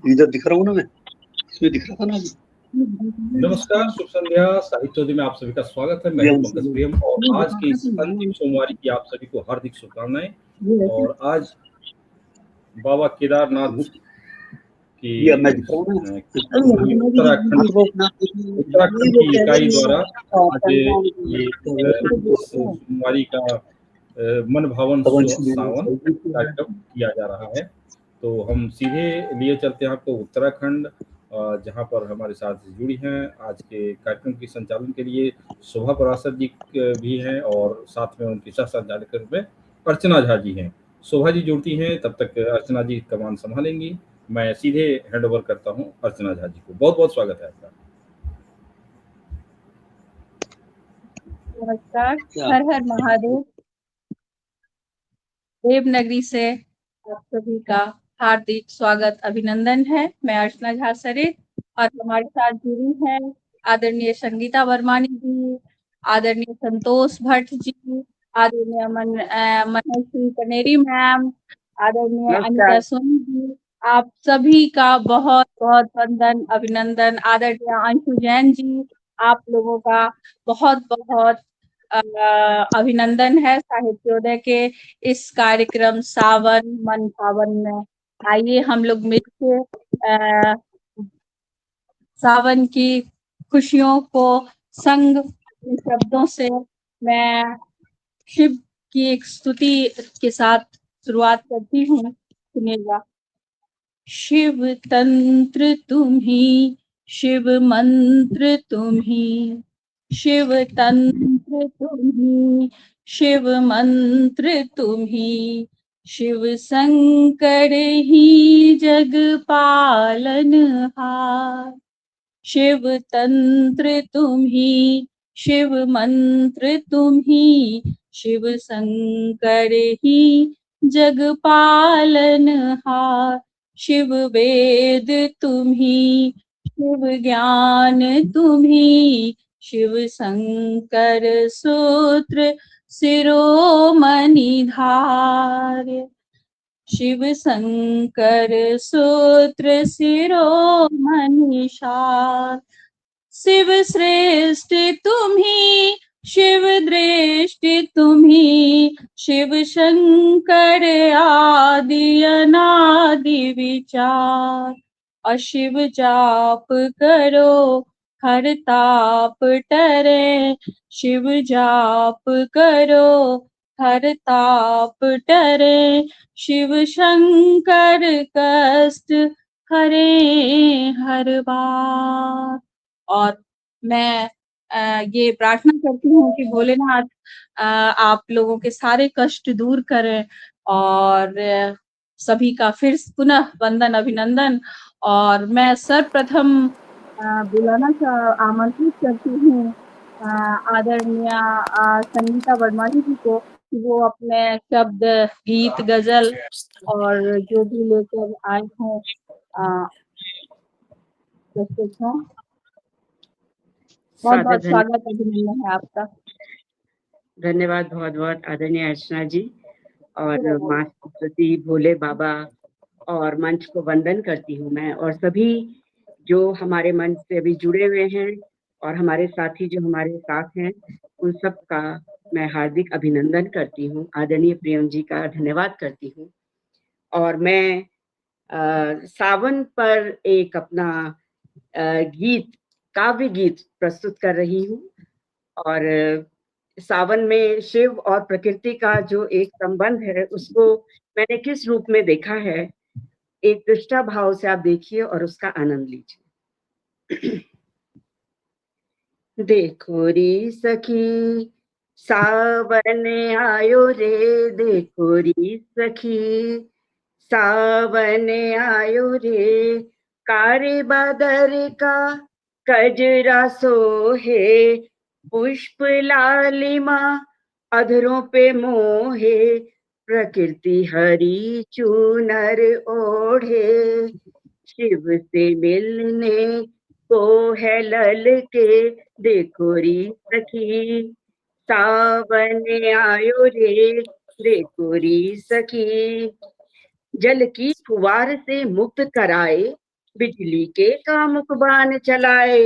इधर दिख रहा हूँ ना मैं, इसमें दिख रहा था ना अभी। नमस्कार, शुभ संध्या। साहित्योदय में आप सभी का स्वागत है। मैं हूं पंकज प्रियम और आज की इस अंतिम सोमवार की आप सभी को हार्दिक शुभकामनाएं। और आज बाबा केदारनाथ की ये मैं दिख रहा हूँ ना। उत्तराखंड की इकाई द्वारा आज ये इस सोमवारी का मन भावन सावन कार्यक्रम किया जा रहा है। तो हम सीधे लिए चलते हैं आपको उत्तराखंड, जहां पर हमारे साथ जुड़ी हैं आज के कार्यक्रम के संचालन के लिए शोभा पराशर जी भी हैं और साथ में उनके साथ संचालक में अर्चना झा जी हैं। शोभा जी जुड़ती हैं, तब तक अर्चना जी कमान संभालेंगी। मैं सीधे हैंड ओवर करता हूं अर्चना झा जी को। बहुत बहुत स्वागत है आपका। नमस्कार, हर हर महादेव। देवनगरी से आप सभी का हार्दिक स्वागत अभिनंदन है। मैं अर्चना झा सरित और हमारे साथ जुड़ी हैं आदरणीय संगीता वर्मानी जी, आदरणीय संतोष भट्ट जी, आदरणीय मनोश्री कनेरी मैम, आदरणीय अनिता सोनी जी। आप सभी का बहुत बहुत वंदन अभिनंदन। आदरणीय अंशु जैन जी, आप लोगों का बहुत बहुत अभिनंदन है साहित्योदय के इस कार्यक्रम सावन मन पावन में। आइए हम लोग मिलकर सावन की खुशियों को संग शब्दों से मैं शिव की एक स्तुति के साथ शुरुआत करती हूँ। सुनिएगा। शिव तंत्र तुम्ही, शिव मंत्र तुम्ही, शिव तंत्र तुम्ही, शिव मंत्र तुम्ही, शिव शंकर ही जग पालनहार। शिव तंत्र तुम्ही, शिव मंत्र तुम्ही, शिव शंकर ही जग पालनहार। शिव वेद तुम्ही, शिव ज्ञान तुम्ही, शिव शंकर सूत्र शिरोमणि धार्य। शिव शंकर सूत्र शिरोमणि सार। शिव श्रेष्ठ तुम्ही, शिव दृष्टि तुम्ही, शिव शंकर आदि अनादि विचार। अशिव जाप करो हर ताप टरे, शिव जाप करो हर ताप टरे, शिव शंकर कष्ट हरे हर बार। और मैं ये प्रार्थना करती हूँ कि भोलेनाथ आप लोगों के सारे कष्ट दूर करें और सभी का फिर पुनः वंदन अभिनंदन। और मैं सर्वप्रथम बुलाना आमंत्रित करती हूँ आदरणीय संगीता वर्मानी जी को कि वो अपने शब्द, गीत, गजल और जो भी लेकर आए हों प्रस्तुत हों। बहुत बहुत स्वागत अभिनंदन है आपका। धन्यवाद बहुत बहुत आदरणीय अर्चना जी। और माँ सरस्वती, भोले बाबा और मंच को वंदन करती हूँ मैं, और सभी जो हमारे मंच से अभी जुड़े हुए हैं और हमारे साथी जो हमारे साथ हैं, उन सब का मैं हार्दिक अभिनंदन करती हूँ। आदरणीय प्रियम जी का धन्यवाद करती हूँ। और मैं सावन पर एक अपना गीत, काव्य गीत प्रस्तुत कर रही हूँ। और सावन में शिव और प्रकृति का जो एक संबंध है, उसको मैंने किस रूप में देखा है, एक दृष्टा भाव से आप देखिए और उसका आनंद लीजिए। देखो री सखी सावन आयो रे, देखो री सखी सावन आयो रे, कारे बादर का कजरा सोहे, पुष्प लालिमा अधरों पे मोहे, प्रकृति हरी चूनर ओढ़े, शिव से मिलने को है लल के, देखो री सखी सावन आयो रे, देखो री सखी। जल की फुवार से मुक्त कराए, बिजली के कामुक बाण चलाए,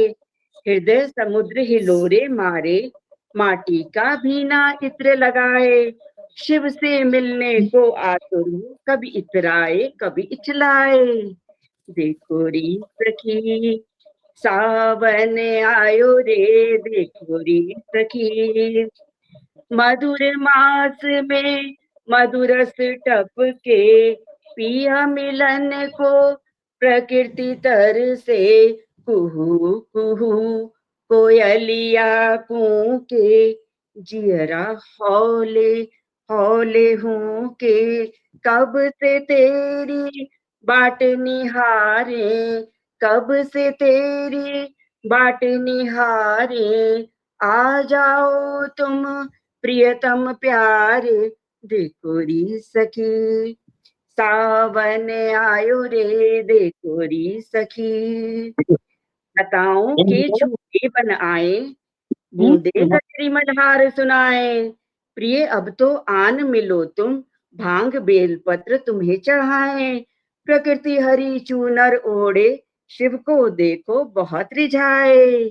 हृदय समुद्र हिलोरे मारे, माटी का भीना इत्र लगाए, शिव से मिलने को आतुर हूँ, कभी इतराए कभी इचलाए। देखो री सखी सावन आयो रे, देखो री सखी मधुर मास में मधुरस टपके, पिया मिलन को प्रकृति तर से, कुहू कुहू कोयलिया कूके, जियरा हौले हौले हूँ के, कब से तेरी बाट निहारे, कब से तेरी बाट निहारे, आ जाओ तुम प्रियतम प्यारे। देखो री सखी सावन आयो रे, देखो री सखी लताओं के झूले बन आए, बूंदे गजरी मझधार सुनाए, प्रिय अब तो आन मिलो तुम, भांग बेलपत्र तुम्हें चढ़ाए, प्रकृति हरी चूनर ओढ़े, शिव को देखो बहुत रिझाए।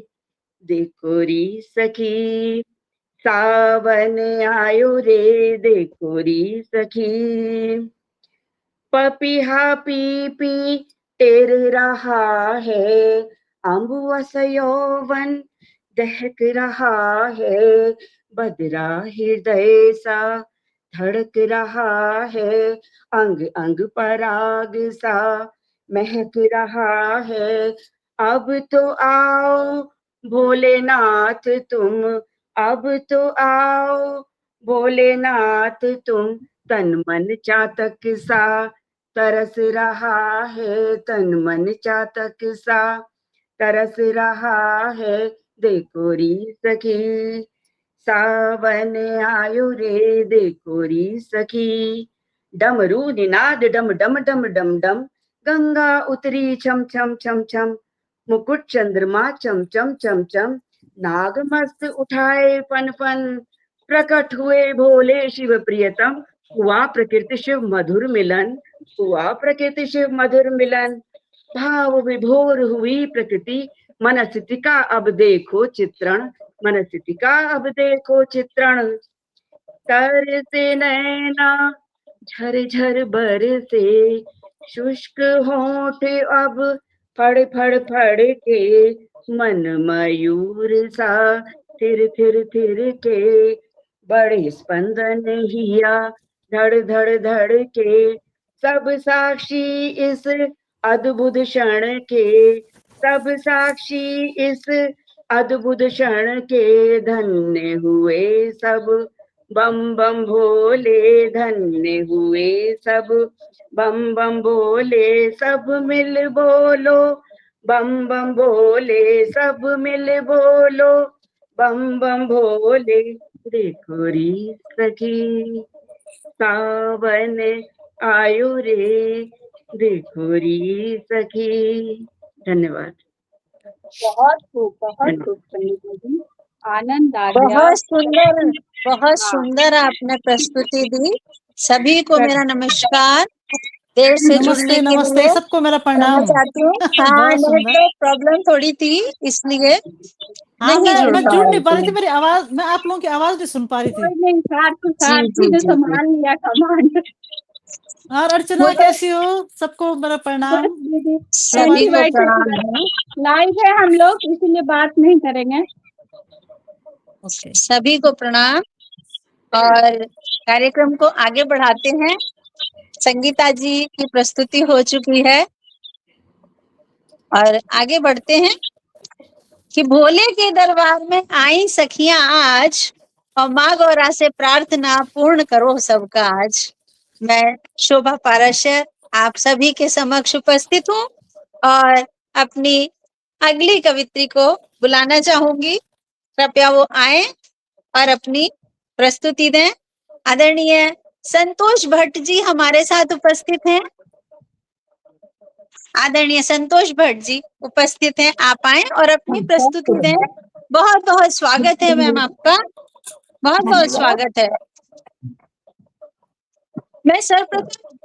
देखो री सखी सावन आयो रे, देखो री सखी पपीहा पी पी टेर रहा है, अम्बुवस यौवन दहक रहा है, बदरा हृदय सा धड़क रहा है, अंग अंग पराग सा महक रहा है, अब तो आओ भोलेनाथ तुम, अब तो आओ भोलेनाथ तुम, तन मन चातक सा तरस रहा है, तन मन चातक सा तरस रहा है। देखो री सखी सावन आयो रे, देखो री सखी डमरू निनाद डम डम डम डम डम, गंगा उतरी छम छम छम छम, मुकुट चंद्रमा चम चम चम चम, नाग मस्त उठाए फन फन, प्रकट हुए भोले शिव प्रियतम, हुआ प्रकृति शिव मधुर मिलन, हुआ प्रकृति शिव मधुर मिलन, भाव विभोर हुई प्रकृति, मनस्थिति का अब देखो चित्रण, मनस्थिति का अब देखो चित्रण, तर से नैना झर झर बरसे, शुष्क होठ अब फड़ फड़ फड़ के, मन मयूर सा थिर थिर थिर के, बड़े स्पंदन हिया धड़ धड़ धड़ के, सब साक्षी इस अद्भुत क्षण के, सब साक्षी इस अद्भुत क्षण के, धन्य हुए सब बम बम भोले, धन्य हुए सब बम बम भोले, सब मिल बोलो बम बम भोले, सब मिल बोलो बम बम भोले। देखो री सखी सावन आयो रे, देखो री सखी। धन्यवाद। बहुत खूब संगीता जी, आनंद आ गया। बहुत सुंदर आपने प्रस्तुति दी। सभी को मेरा नमस्कार। देर से जुड़ने के लिए सबको मेरा प्रणाम। चाहती हूँ। हाँ, तो प्रॉब्लम थोड़ी थी इसलिए मैं जुड़ नहीं पा रही थी, मेरी आवाज, मैं आप लोगों की आवाज नहीं सुन पा रही थी। सार्थी ने संभाल लिया कमांड। और अर्चना कैसी हो? सबको मेरा प्रणाम। सभी को प्रणाम। लाइव है हम लोग, इसीलिए बात नहीं करेंगे। सभी को प्रणाम और कार्यक्रम को आगे बढ़ाते हैं। संगीता जी की प्रस्तुति हो चुकी है और आगे बढ़ते हैं कि भोले के दरबार में आई सखियां आज, और माँ गौरा से प्रार्थना पूर्ण करो सबका आज। मैं शोभा पाराशर आप सभी के समक्ष उपस्थित हूँ और अपनी अगली कवित्री को बुलाना चाहूंगी। कृपया वो आए और अपनी प्रस्तुति दें। आदरणीय संतोष भट्ट जी हमारे साथ उपस्थित हैं। आदरणीय संतोष भट्ट जी उपस्थित हैं, आप आए और अपनी प्रस्तुति दें। बहुत बहुत स्वागत है मैम आपका, बहुत बहुत स्वागत है। मैं सर्वप्रथम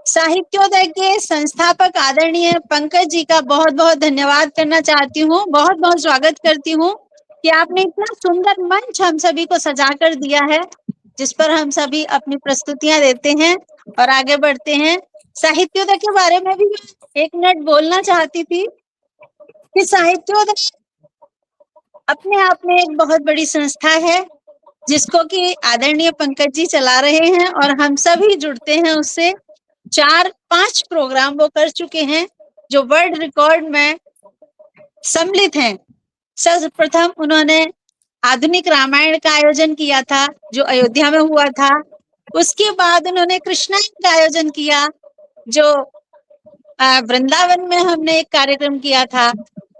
साहित्योदय के संस्थापक आदरणीय पंकज जी का बहुत बहुत धन्यवाद करना चाहती हूँ। बहुत बहुत स्वागत करती हूँ कि आपने इतना सुंदर मंच हम सभी को सजा कर दिया है, जिस पर हम सभी अपनी प्रस्तुतियां देते हैं और आगे बढ़ते हैं। साहित्योदय के बारे में भी मैं 1 मिनट बोलना चाहती थी कि साहित्योदय अपने आप में एक बहुत बड़ी संस्था है, जिसको कि आदरणीय पंकज जी चला रहे हैं और हम सभी जुड़ते हैं उससे। 4-5 प्रोग्राम वो कर चुके हैं जो वर्ल्ड रिकॉर्ड में सम्मिलित हैं। सर्वप्रथम उन्होंने आधुनिक रामायण का आयोजन किया था जो अयोध्या में हुआ था। उसके बाद उन्होंने कृष्णायन का आयोजन किया जो वृंदावन में हमने एक कार्यक्रम किया था।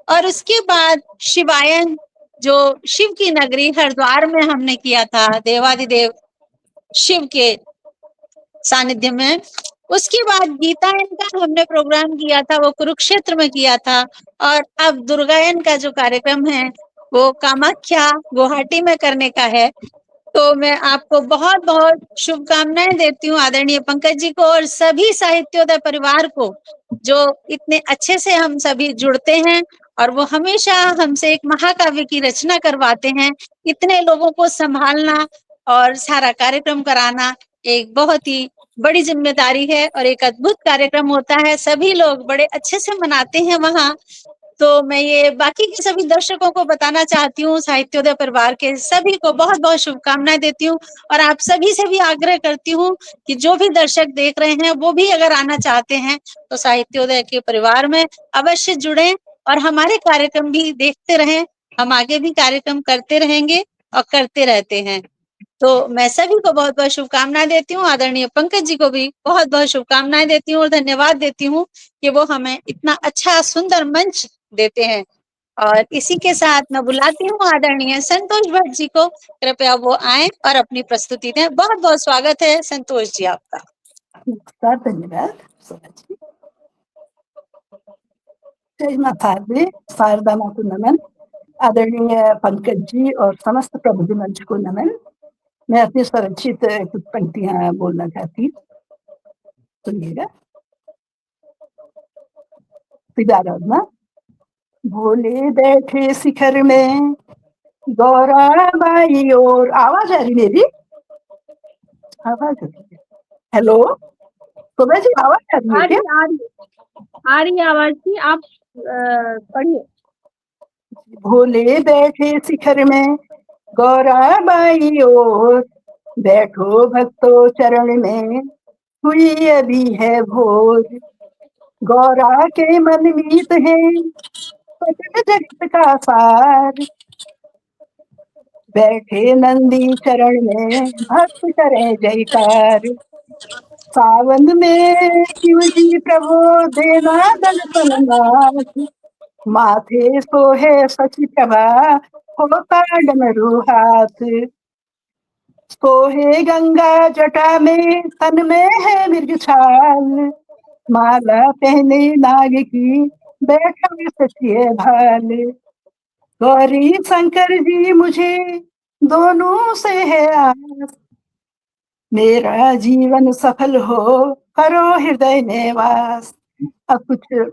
और उसके बाद शिवायन जो शिव की नगरी हरिद्वार में हमने किया था देवादिदेव शिव के सानिध्य में। उसके बाद गीतायन का हमने प्रोग्राम किया था, वो कुरुक्षेत्र में किया था। और अब दुर्गायन का जो कार्यक्रम है वो कामाख्या गुवाहाटी में करने का है। तो मैं आपको बहुत बहुत शुभकामनाएं देती हूँ आदरणीय पंकज जी को और सभी साहित्योदय परिवार को, जो इतने अच्छे से हम सभी जुड़ते हैं और वो हमेशा हमसे एक महाकाव्य की रचना करवाते हैं। इतने लोगों को संभालना और सारा कार्यक्रम कराना एक बहुत ही बड़ी जिम्मेदारी है और एक अद्भुत कार्यक्रम होता है। सभी लोग बड़े अच्छे से मनाते हैं वहाँ। तो मैं ये बाकी के सभी दर्शकों को बताना चाहती हूँ, साहित्योदय परिवार के सभी को बहुत बहुत शुभकामनाएं देती हूँ और आप सभी से भी आग्रह करती हूँ कि जो भी दर्शक देख रहे हैं वो भी अगर आना चाहते हैं तो साहित्योदय के परिवार में अवश्य जुड़ें और हमारे कार्यक्रम भी देखते रहें। हम आगे भी कार्यक्रम करते रहेंगे और करते रहते हैं। तो मैं सभी को बहुत बहुत शुभकामनाएं देती हूँ। आदरणीय पंकज जी को भी बहुत बहुत शुभकामनाएं देती हूँ और धन्यवाद देती हूँ कि वो हमें इतना अच्छा सुंदर मंच देते हैं। और इसी के साथ मैं बुलाती हूँ आदरणीय संतोष भट्ट जी को, कृपया वो आए और अपनी प्रस्तुति दें। बहुत बहुत स्वागत है संतोष जी आपका। नमस्कार, धन्यवाद। जय माता दी, शारदा माँ को नमन। आदरणीय पंकज जी और समस्त प्रबुद्ध मंच को नमन। मैं अपनी स्वरचित कुछ पंक्तियां बोलना चाहती हूँ, सुनिएगा। सिदाराधना। भोले बैठे शिखर में गौरा बाई और आवाज आ रही मेरी? आवाज आ रही है? हेलो शोभा जी, आवाज आ रही है क्या? आ रही आवाज की, आप पढ़िए। भोले बैठे शिखर में गौरा बाई और बैठो भक्तों चरण में हुई अभी है भोर। गौरा के मन मीत है सकल जगत का सार। बैठे नंदी चरण में भक्त करे जयकार। सावन में शिव जी प्रभु देना दर्शन नाथ। माथे सोहे शशि प्रभा होता डमरू हाथ। सोहे गंगा जटा में तन में है मृग छाल। माला पहने नाग की बैठा सचिए भाल। गौरी शंकर जी मुझे दोनों से है आस। मेरा जीवन सफल हो करो हृदय निवास। अब कुछ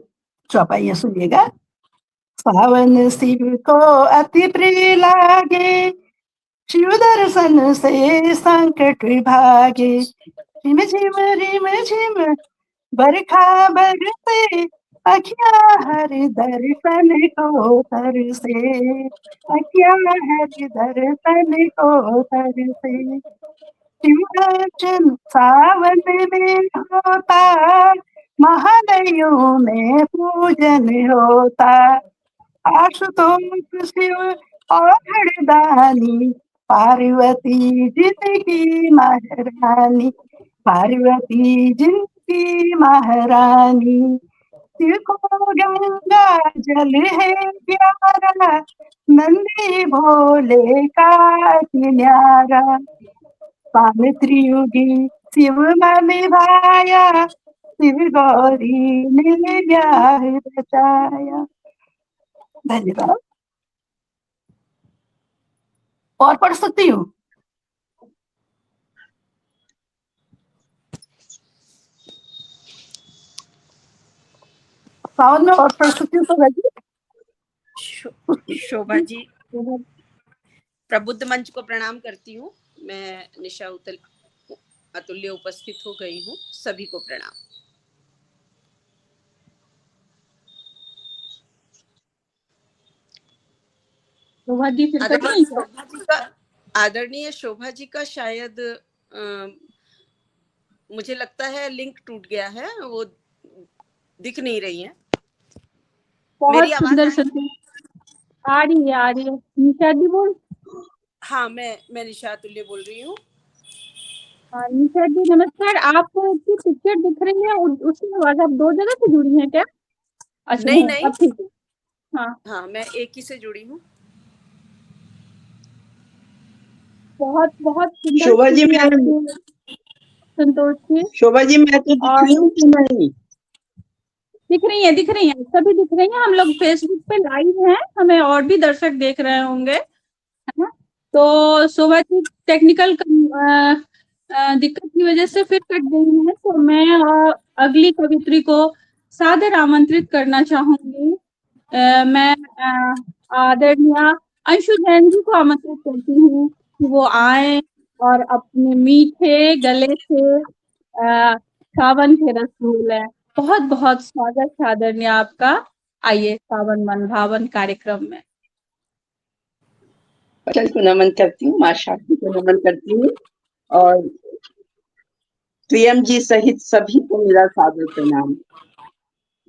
चौपाइयां सुनिएगा। सावन शिव को अति प्रिय लागे शिव दर्शन से संकट भागे। झिम झिम बरखा बरसे अखियां हरि दर्शन को तरसे। अखियां हरि दर्शन को तरसे। शिवार्चन सावन में होता महालयों में पूजन होता। आशुतोष शिव और हरदानी पार्वती जिनकी महारानी। पार्वती जिनकी महारानी। शिव को गंगा जल है प्यारा नंदी भोले का न्यारा। पान त्रियुगी शिव मन भाया शिव गौरी ने ब्याह बचाया। धन्यवाद। और पढ़ सकती हूँ? सावन में और प्रस्तुति तो लगी। शोभा जी, प्रबुद्ध मंच को प्रणाम करती हूँ। मैं निशा अतुल्य उपस्थित हो गई हूँ। सभी को प्रणाम। शोभा जी फिर करेंगे क्या? आदरणीय शोभा जी का शायद मुझे लगता है लिंक टूट गया है, वो दिख नहीं रही है। बहुत सुंदर सुंदर आ रही है निशा जी बोल। हाँ, मैं निशा अतुल्य बोल रही हूँ। निशा जी नमस्कार। आपको पिक्चर दिख रही है उसके बाद आप 2 जगह से जुड़ी हैं क्या? अच्छा नहीं नहीं, अब ठीक है। हाँ मैं एक ही से जुड़ी हूँ। बहुत बहुत सुंदर। शोभा जी मैं संतोष जी, शोभा जी मैं तो दिख रही हूँ कि नहीं? दिख रही है सभी दिख रही हैं। हम लोग फेसबुक पे लाइव हैं, हमें और भी दर्शक देख रहे होंगे, है ना? तो शोभा जी टेक्निकल दिक्कत की वजह से फिर कट गई है, तो मैं अगली कवित्री को सादर आमंत्रित करना चाहूंगी। मैं आदरणीय अंशु जैन जी को आमंत्रित करती हूँ कि वो आए और अपने मीठे गले से सावन के रस घोलें। बहुत बहुत स्वागत है आदरणीय आपका। आइए सावन मन भावन कार्यक्रम में। चल को नमन करती हूँ, माँ शादी को नमन करती हूँ और प्रियम जी सहित सभी को मेरा सादर प्रणाम।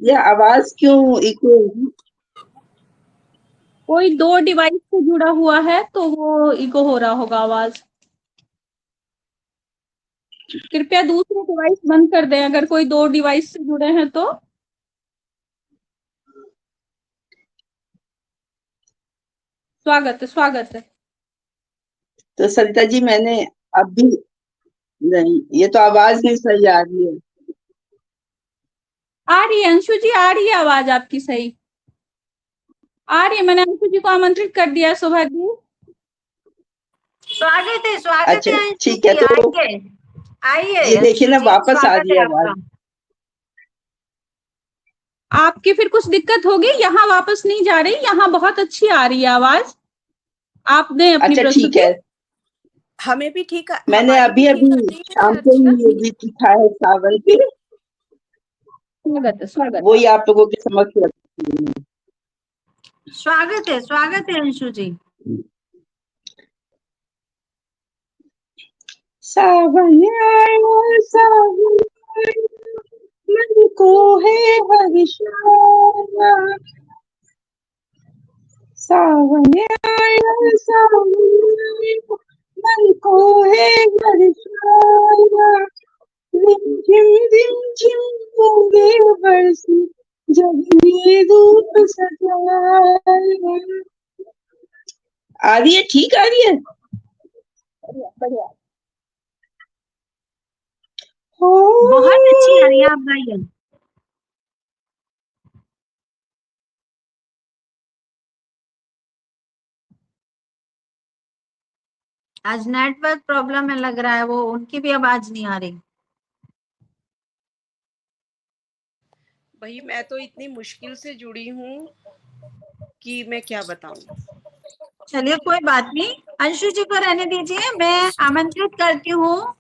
यह आवाज क्यों इको? कोई 2 डिवाइस से जुड़ा हुआ है तो वो इको हो रहा होगा आवाज। कृपया दूसरे डिवाइस बंद कर दें अगर कोई 2 डिवाइस से जुड़े हैं तो। स्वागत है। तो सरिता जी मैंने अभी नहीं, ये तो आवाज नहीं सही आ रही है। आ रही है अंशु जी, आ रही है आवाज आपकी सही आ रही है। मैंने अंशु जी को आमंत्रित कर दिया। शोभा जी स्वागत है अच्छा ठीक है, तो आइए ये देखिए ना वापस आ रही है आवाज। आपकी फिर कुछ दिक्कत होगी, यहाँ वापस नहीं जा रही, यहाँ बहुत अच्छी आ रही है आवाज। आप दें अपनी अच्छा ठीक प्रस्तुति। है, हमें भी ठीक है। मैंने अभी शाम को ही ये भी लिखा है सावन के। स्वागत वही आप लोगों के समक्ष रखती हूँ। स्वागत है अंशु जी। सावन आया सावन मन को है हर्षाना, सावन आया सावन मन को है हर्षाना, रिम झिम बूंदे बरसी जब ये रूप सजाया। आ रही है? ठीक आ रही है? बढ़िया। बहुत अच्छी आ रही है, आप गाइए। आज नेटवर्क प्रॉब्लम है लग रहा है, वो उनकी भी आवाज नहीं आ रही। भाई मैं तो इतनी मुश्किल से जुड़ी हूँ कि मैं क्या बताऊं। चलिए कोई बात नहीं, अंशु जी को रहने दीजिए। मैं आमंत्रित करती हूँ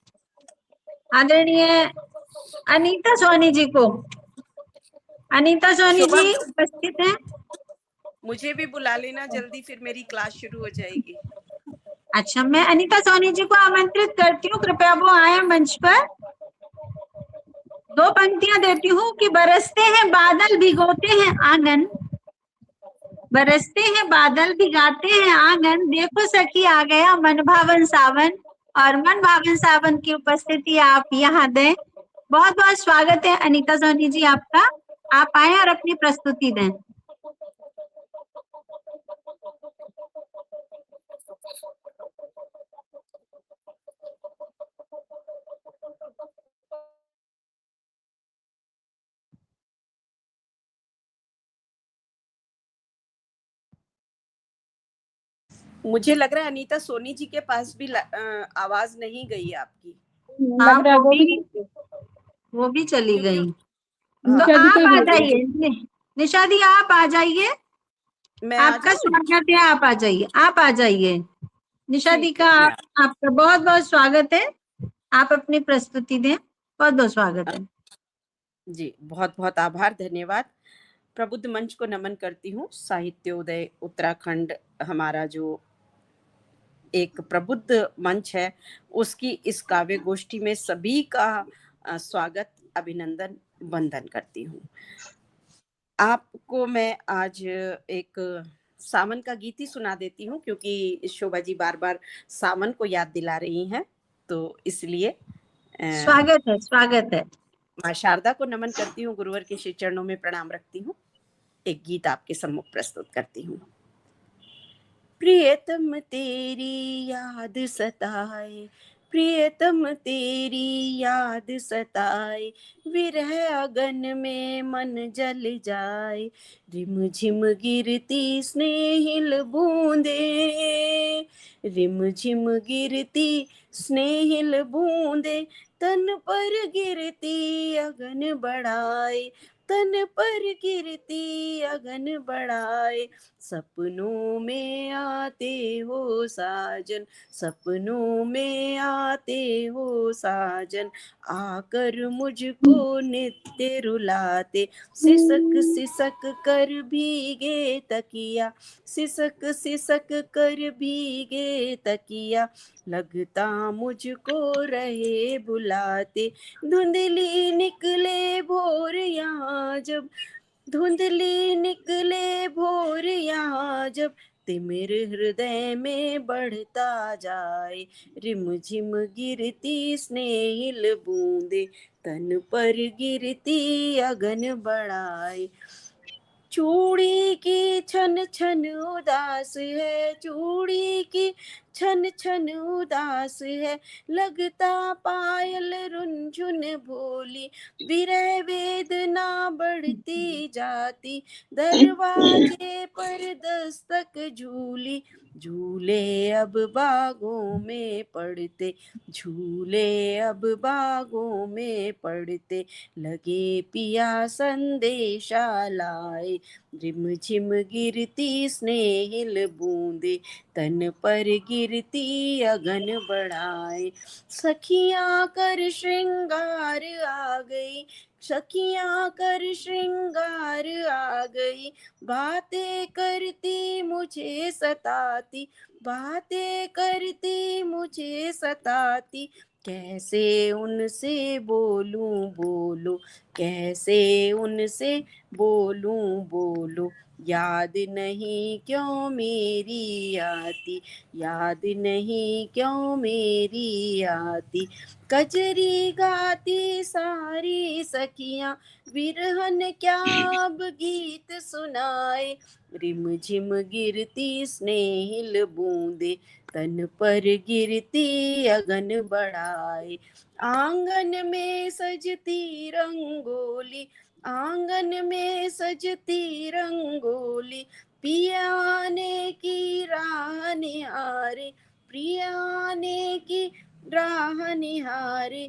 आदरणीय अनीता सोनी जी को। अनीता सोनी जी उपस्थित हैं। मुझे भी बुला लेना जल्दी, फिर मेरी क्लास शुरू हो जाएगी। अच्छा, मैं अनीता सोनी जी को आमंत्रित करती हूँ, कृपया वो आए मंच पर। 2 पंक्तियां देती हूँ कि बरसते हैं बादल भिगोते हैं आंगन, बरसते हैं बादल भिगाते हैं आंगन, देखो सखी आ गया मन भावन सावन। और मन भावन सावन की उपस्थिति आप यहाँ दें। बहुत बहुत स्वागत है अनीता सोनी जी आपका। आप आए और अपनी प्रस्तुति दें। मुझे लग रहा है अनीता सोनी जी के पास भी आवाज नहीं गई आपकी। हाँ, वो भी चली गई। तो आप आ जाइए, निशा दी आप आ जाइए, मैं आपका स्वागत है, आप आ जाइए, आप आ जाइए। निशा दी का आपका बहुत बहुत स्वागत है, आप अपनी प्रस्तुति दें, बहुत बहुत स्वागत है जी। बहुत बहुत आभार, धन्यवाद। प्रबुद्ध मंच को नमन करती हूँ। साहित्योदय उत्तराखंड हमारा जो एक प्रबुद्ध मंच है, उसकी इस काव्य गोष्ठी में सभी का स्वागत, अभिनंदन, वंदन करती हूँ। आपको मैं आज एक सावन का गीत ही सुना देती हूँ, क्योंकि शोभा जी बार बार सावन को याद दिला रही हैं, तो इसलिए स्वागत है, स्वागत है। माँ शारदा को नमन करती हूँ, गुरुवर के श्री चरणों में प्रणाम रखती हूँ। एक गीत आपके सम्मुख प्रस्तुत करती हूँ। प्रियतम तेरी याद सताए, प्रियतम तेरी याद सताए, विरह अगन में मन जल जाए, रिम झिम गिरती स्नेहिल बूंदे, रिम झिम गिरती स्नेहिल बूंदे, तन पर गिरती अगन बढ़ाए, तन पर गिरती अगन बढ़ाए, सपनों में आते हो साजन, सपनों में आते हो साजन, आकर मुझको नित्य रुलाते, सिसक सिसक कर भीगे तकिया, सिसक सिसक कर भीगे तकिया, लगता मुझको रहे बुलाते, धुंधली निकले भोर यहाँ जब, धुंधली निकले भोर यहाँ जब, तिमिर हृदय में बढ़ता जाए, रिम झिम गिरती स्नेहिल बूंदे, तन पर गिरती अगन बढ़ाए, चूड़ी की छन छन उदास है, चूड़ी की छन छन उदास है, लगता पायल रुंझुन भोली, विरह वेदना बढ़ती जाती, दरवाजे पर दस्तक झूली, झूले अब बागों में पड़ते, झूले अब बागों में पड़ते, लगे पिया संदेशा लाए, रिम झिम गिरती स्नेहिल बूंदे, तन पर गिरती अगन बढ़ाए, सखियां कर श्रृंगार आ गई, सखियां कर श्रृंगार आ गई, बातें करती मुझे सताती, बातें करती मुझे सताती, कैसे उनसे बोलूं बोलूं, कैसे उनसे बोलूं बोलूं, याद नहीं क्यों मेरी आती, याद नहीं क्यों मेरी आती, कजरी गाती सारी सखियां, विरहन क्या अब गीत सुनाए, रिम झिम गिरती स्नेहिल बूंदे, तन पर गिरती अगन बढ़ाए, आंगन में सजती रंगोली, आंगन में सजती रंगोली, पिया आने की राह निहारे, प्रिया आने की राह निहारे,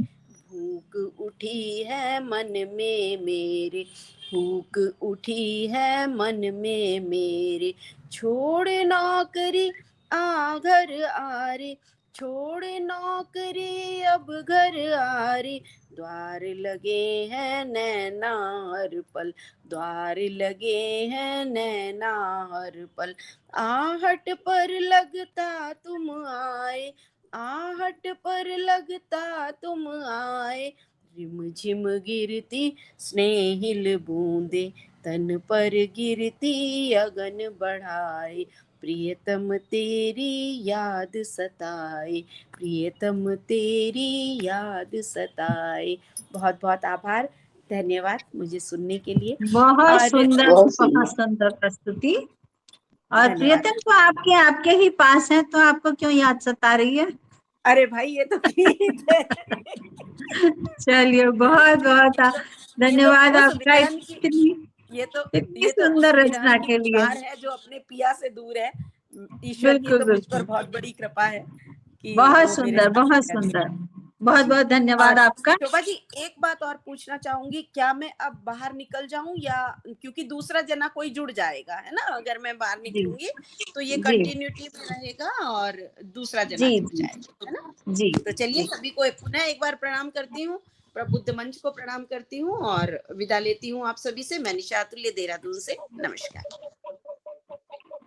भूख उठी है मन में मेरे, भूख उठी है मन में मेरे, छोड़ नौकरी आ घर आ रे, छोड़ नौकरी अब घर आ रे, द्वार लगे हैं नैना हर पल, द्वार लगे हैं नैना हर पल, आहट पर लगता तुम आए, आहट पर लगता तुम आए, रिम झिम गिरती स्नेहिल बूंदे, तन पर गिरती अगन बढ़ाए, प्रियतम तेरी याद सताए, प्रियतम तेरी याद सताए। बहुत बहुत आभार, धन्यवाद मुझे सुनने के लिए। बहुत सुंदर, बहुत सुंदर प्रस्तुति। और प्रियतम तो आपके ही पास है, तो आपको क्यों याद सता रही है? अरे भाई ये तो गीत है। चलिए बहुत बहुत धन्यवाद आपका, इतनी सुंदर रचना के लिए है जो अपने पिया से दूर है। ईश्वर की तो मुझ पर बहुत बड़ी कृपा है कि बहुत सुंदर, बहुत सुंदर। बहुत बहुत धन्यवाद आपका। शोभा जी, एक बात और पूछना चाहूंगी, क्या मैं अब बाहर निकल जाऊं या, क्योंकि दूसरा जना कोई जुड़ जाएगा, है ना, अगर मैं बाहर निकलूंगी तो ये जी कंटिन्यूटी में रहेगा और दूसरा जना जी जुड़ जी जाएगा, है ना। जी तो चलिए, सभी को पुनः एक बार प्रणाम करती हूँ, प्रबुद्ध मंच को प्रणाम करती हूँ और विदा लेती हूँ आप सभी से। मैं निशा अतुल्य, देहरादून से, नमस्कार।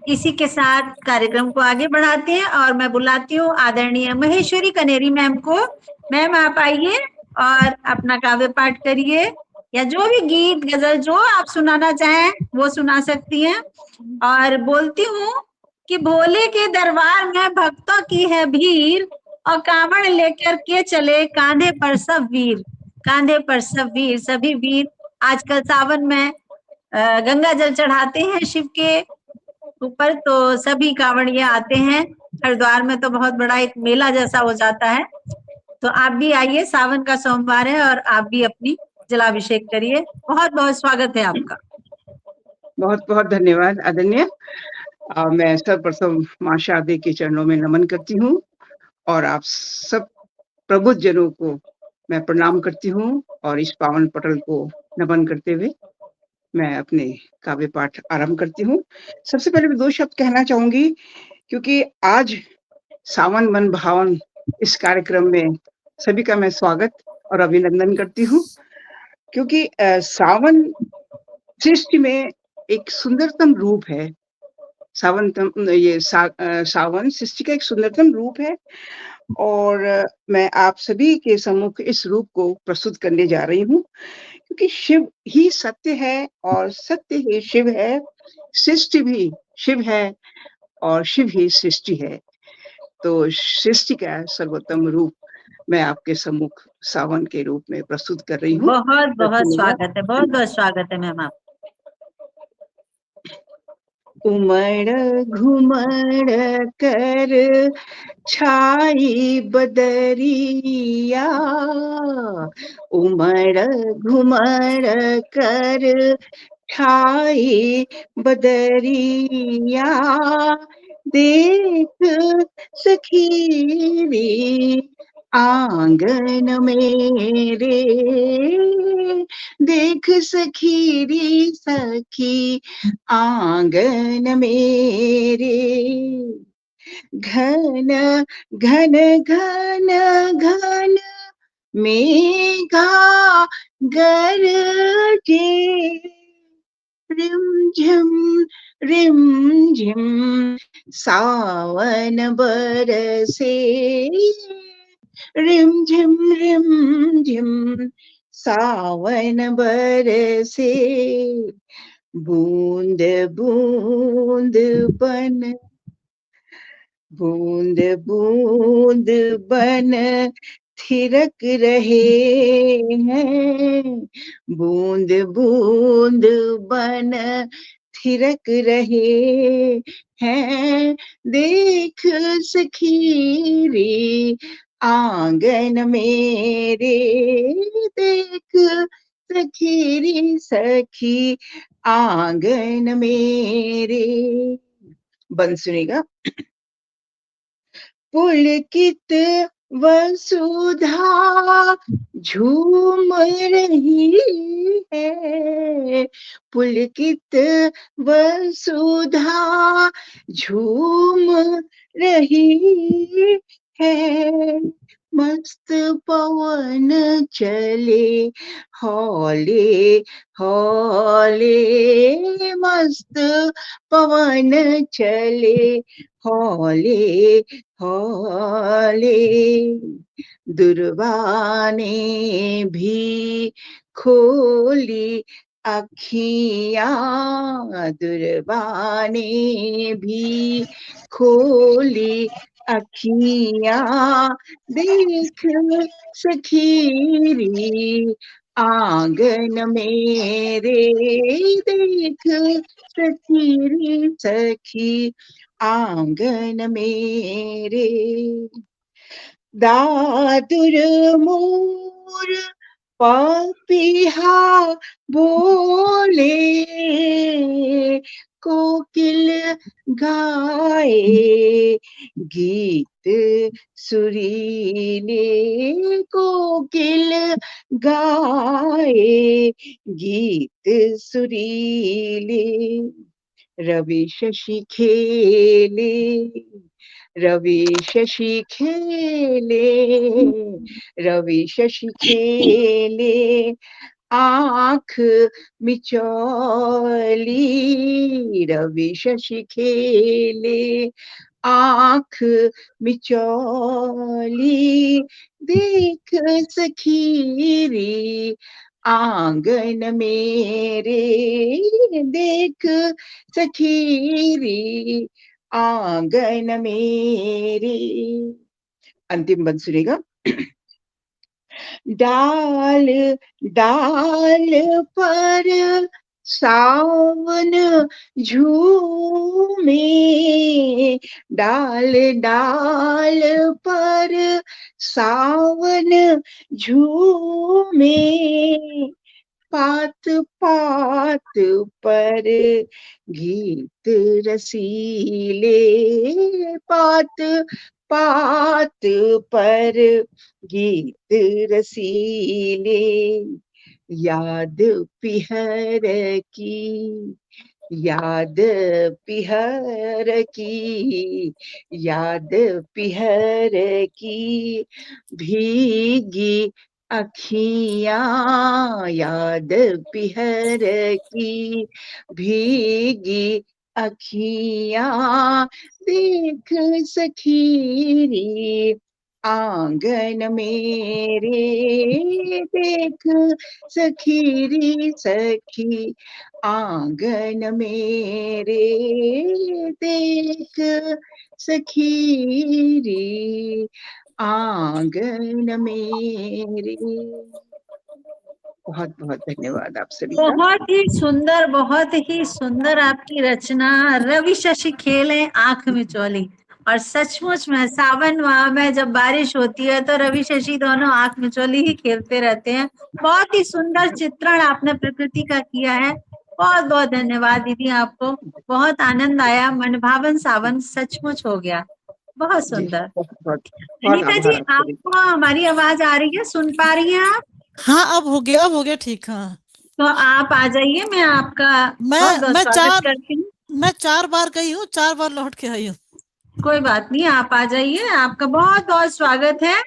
इसी के साथ कार्यक्रम को आगे बढ़ाते हैं और मैं बुलाती हूँ आदरणीय महेश्वरी कनेरी मैम को। मैम आप आइए और अपना काव्य पाठ करिए, या जो भी गीत गजल जो आप सुनाना चाहें वो सुना सकती हैं। और बोलती हूँ कि भोले के दरबार में भक्तों की है भीड़, और कांवड़ लेकर के चले कांधे पर सब वीर, कांधे पर सब वीर। सभी वीर आजकल सावन में गंगा जल चढ़ाते हैं शिव के ऊपर, तो सभी कांवड़िया आते हैं। हरिद्वार में तो बहुत बड़ा एक मेला जैसा हो जाता है, तो आप भी आइए, सावन का सोमवार है और आप भी अपनी जलाभिषेक करिए। बहुत बहुत स्वागत है आपका। बहुत बहुत धन्यवाद आदरणीय। मैं सर्वप्रथम मां शारदे के चरणों में नमन करती हूँ और आप सब प्रबुद्ध जनों को मैं प्रणाम करती हूँ, और इस पावन पटल को नमन करते हुए मैं अपने काव्य पाठ आरंभ करती हूँ। सबसे पहले मैं 2 शब्द कहना चाहूंगी, क्योंकि आज सावन मन भावन इस कार्यक्रम में सभी का मैं स्वागत और अभिनंदन करती हूँ, क्योंकि सावन सृष्टि में एक सुंदरतम रूप है। सावन सृष्टि का एक सुंदरतम रूप है, और मैं आप सभी के सम्मुख इस रूप को प्रस्तुत करने जा रही हूँ, क्योंकि शिव ही सत्य है और सत्य ही शिव है, सृष्टि भी शिव है और शिव ही सृष्टि है। तो सृष्टि का सर्वोत्तम रूप मैं आपके सम्मुख सावन के रूप में प्रस्तुत कर रही हूँ। बहुत बहुत स्वागत है, बहुत बहुत स्वागत है मैम आप। उमड़ घुमड़ कर छाई बदरिया, उमड़ घुमड़ कर छाई बदरिया, देख सखीरी आंगन मेरे, देख सखीरी सखी आंगन मेरे, घन घन घन घन मेघा गरजे, रिम झिम सावन बरसे, रिम झिम सावन बरसे, बूंद बूंद बन, बूंद बूंद बन थिरक रहे हैं, बूंद बूंद बन थिरक रहे हैं, देख सखीरी आंगन मेरे, देख सखीरी सखी आंगन मेरे। बंद सुनेगा। पुलकित वसुधा झूम रही है, पुलकित वसुधा झूम रही है, मस्त पवन चले हौले हौले, मस्त पवन चले हौले हौले, दुर्वा ने भी खोली अखियां, दुर्वा ने भी खोली अखियां, देख सखीरी आंगन मेरे, देख सखीरी सखी आंगन मेरे, दादुर मोर पपीहा बोले, कोकिल गाए गीत सुरीले कोकिल गाए, गीत सुरीले रवि शशि खेले, रवि शशि खेले, रवि शशि खेले, आँख मिचौली, रवि शशि खेले, आँख मिचौली, देख सखीरी आंगन मेरे, देख सखीरी आंगन मेरे। अंतिम बंद सुनेगा। डाल डाल पर सावन झूमे, डाल डाल पर सावन झूमे, पात पात पर गीत रसीले, पात पात पर गीत रसीले, याद पिहर की, याद पिहर की, याद पिहर की, भीगी अखियां, याद पिहर की, भीगी अखियां, देख सखीरी आंगन मेरे, देख सखीरी सखी आंगन मेरे, देख सखीरी आंगन मेरे। बहुत बहुत धन्यवाद आप सभी का। बहुत ही सुंदर आपकी रचना। रवि शशि खेले आंख में चोली, और सचमुच में सावन माह में जब बारिश होती है तो रवि शशि दोनों आंख में चोली ही खेलते रहते हैं। बहुत ही सुंदर चित्रण आपने प्रकृति का किया है। बहुत बहुत धन्यवाद दीदी आपको। बहुत आनंद आया, मनभावन सावन सचमुच हो गया। बहुत सुंदर। अनीता जी, आपको हमारी आवाज आ रही है, सुन पा रही हैं आप? हाँ, अब हो गया ठीक। हाँ, तो आप आ जाइए, मैं आपका बहुत बहुत स्वागत करती हूँ। मैं 4 बार गई हूँ, 4 बार लौट के आई हूँ। कोई बात नहीं, आप आ जाइए, आपका बहुत बहुत स्वागत है।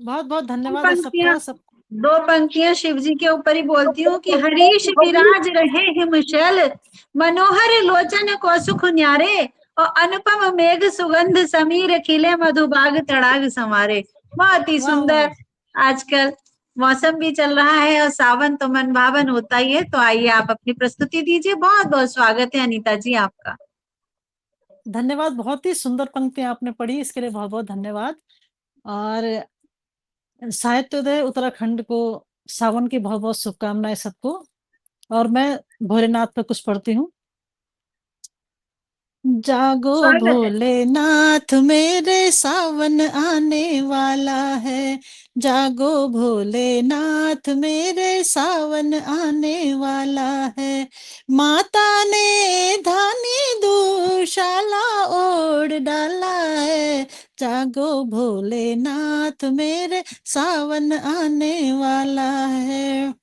बहुत बहुत धन्यवाद है सबका। सब 2 पंक्तियां शिव जी के ऊपर ही बोलती हूँ कि हरीश विराज रहे हिमशैल, मनोहर लोचन कौसुख न्यारे, और अनुपम मेघ सुगंध समीर खिले मधुबाग तड़ाग समारे। बहुत ही सुंदर। आजकल मौसम भी चल रहा है और सावन तो मन भावन होता ही है। तो आइए आप अपनी प्रस्तुति दीजिए। बहुत बहुत स्वागत है अनीता जी आपका। धन्यवाद, बहुत ही सुंदर पंक्तियां आपने पढ़ी, इसके लिए बहुत बहुत धन्यवाद। और साहित्योदय उत्तराखंड को सावन की बहुत बहुत शुभकामनाएं सबको। और मैं भोलेनाथ पे कुछ पढ़ती हूँ। जागो भोलेनाथ मेरे सावन आने वाला है, जागो भोलेनाथ मेरे सावन आने वाला है। माता ने धानी दुशाला ओढ़ डाला है, जागो भोलेनाथ मेरे सावन आने वाला है।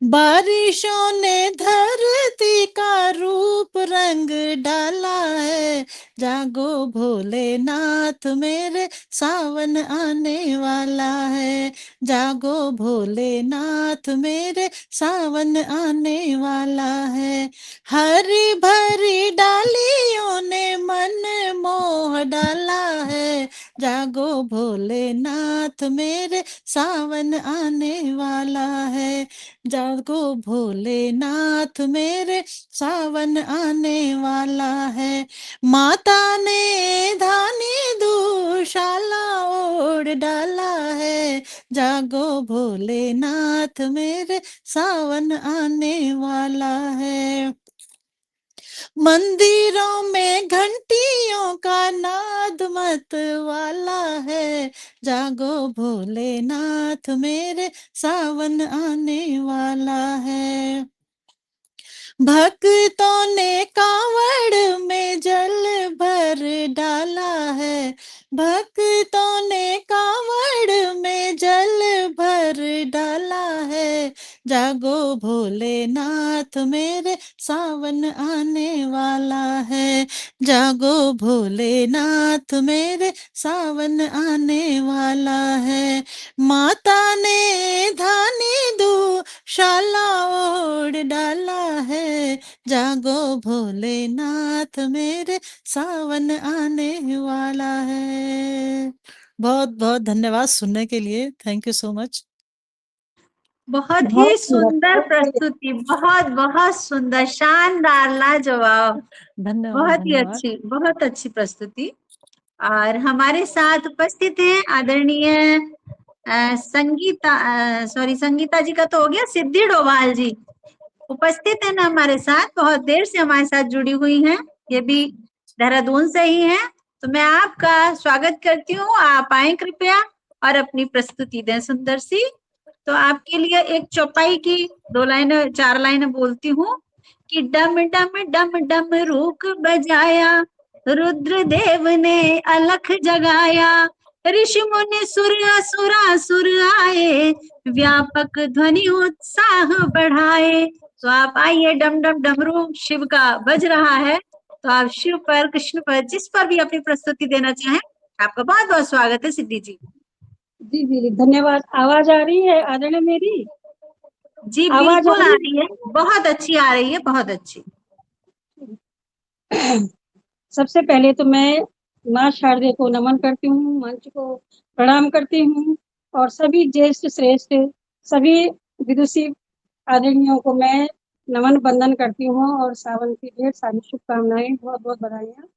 बारिशों ने धरती का रूप रंग डाला है, जागो भोलेनाथ मेरे सावन आने वाला है, जागो भोलेनाथ मेरे सावन आने वाला है। हरी भरी डालियों ने मन मोह डाला है, जागो भोलेनाथ मेरे सावन आने वाला है, जागो भोलेनाथ मेरे सावन आने वाला है। माता ने धानी दुशाला ओढ़ डाला है, जागो भोलेनाथ मेरे सावन आने वाला है। मंदिरों में घंटियों का नाद मत वाला है, जागो भोलेनाथ मेरे सावन आने वाला है। भक्तों ने कांवड़ में जल भर डाला है, भक्तों ने कांवड़ में जल भर डाला है। जागो भोलेनाथ मेरे सावन आने वाला है, जागो भोलेनाथ मेरे सावन आने वाला है। माता ने धानी शाला ओढ़ डाला है, जागो भोलेनाथ मेरे सावन आने वाला है। बहुत बहुत धन्यवाद सुनने के लिए। Thank you so much. बहुत ही बहुत सुंदर प्रस्तुति, बहुत बहुत सुंदर, शानदार, लाजवाब, धन्यवाद बहुत ही धन्यवाद। अच्छी, बहुत अच्छी प्रस्तुति। और हमारे साथ उपस्थित हैं आदरणीय संगीता जी का तो हो गया, सिद्धि डोभाल जी उपस्थित है ना हमारे साथ, बहुत देर से हमारे साथ जुड़ी हुई हैं, ये भी देहरादून से ही हैं। तो मैं आपका स्वागत करती हूँ, आप आए कृपया और अपनी प्रस्तुति दें सुंदर सी। तो आपके लिए एक चौपाई की 2 लाइनें 4 लाइनें बोलती हूँ कि डम डम डम डम रूक बजाया, रुद्रदेव ने अलख जगाया, ऋषि मुनि सुर असुर आए, व्यापक ध्वनि उत्साह बढ़ाए। तो आप आइए, डम डम डमरू शिव का बज रहा है, तो आप शिव पर, कृष्ण पर, जिस पर भी अपनी प्रस्तुति देना चाहें, आपका बहुत बहुत स्वागत है सिद्धि जी। जी जी धन्यवाद। आवाज आ रही है आदरणीय मेरी? जी आवाज बिल्कुल आ रही है, बहुत अच्छी आ रही है, बहुत अच्छी। सबसे पहले तो मैं माँ शारदे को नमन करती हूँ, मंच को प्रणाम करती हूँ, और सभी ज्येष्ठ श्रेष्ठ सभी विदुषी आदरणियों को मैं नमन बंदन करती हूँ, और सावन की ढेर सारी शुभकामनाएं, बहुत बहुत बधाइयाँ।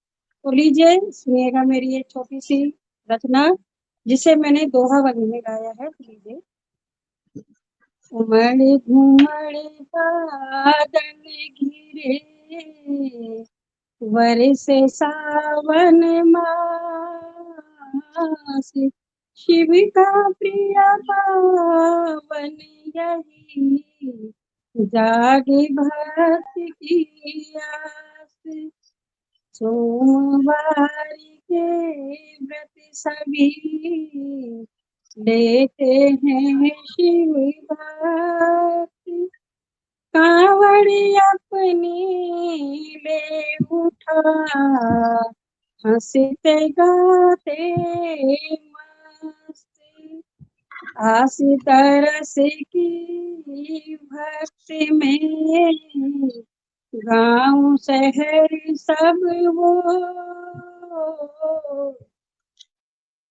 तो लीजिए सुनिएगा मेरी एक छोटी सी रचना, जिसे मैंने दोहा वली में गाया है। तो लीजिए। उमड़ घुमड़ बादल घिरे, बरसे सावन मास, शिव का प्रिय पावन यही, जागे भक्त की आस। सोमवार के व्रत सभी लेते हैं शिव भक्त, कांवड़ी अपनी ले उठा, हंसते गाते मस्त, आस तरस की भक्ति में, गांव शहर सब वो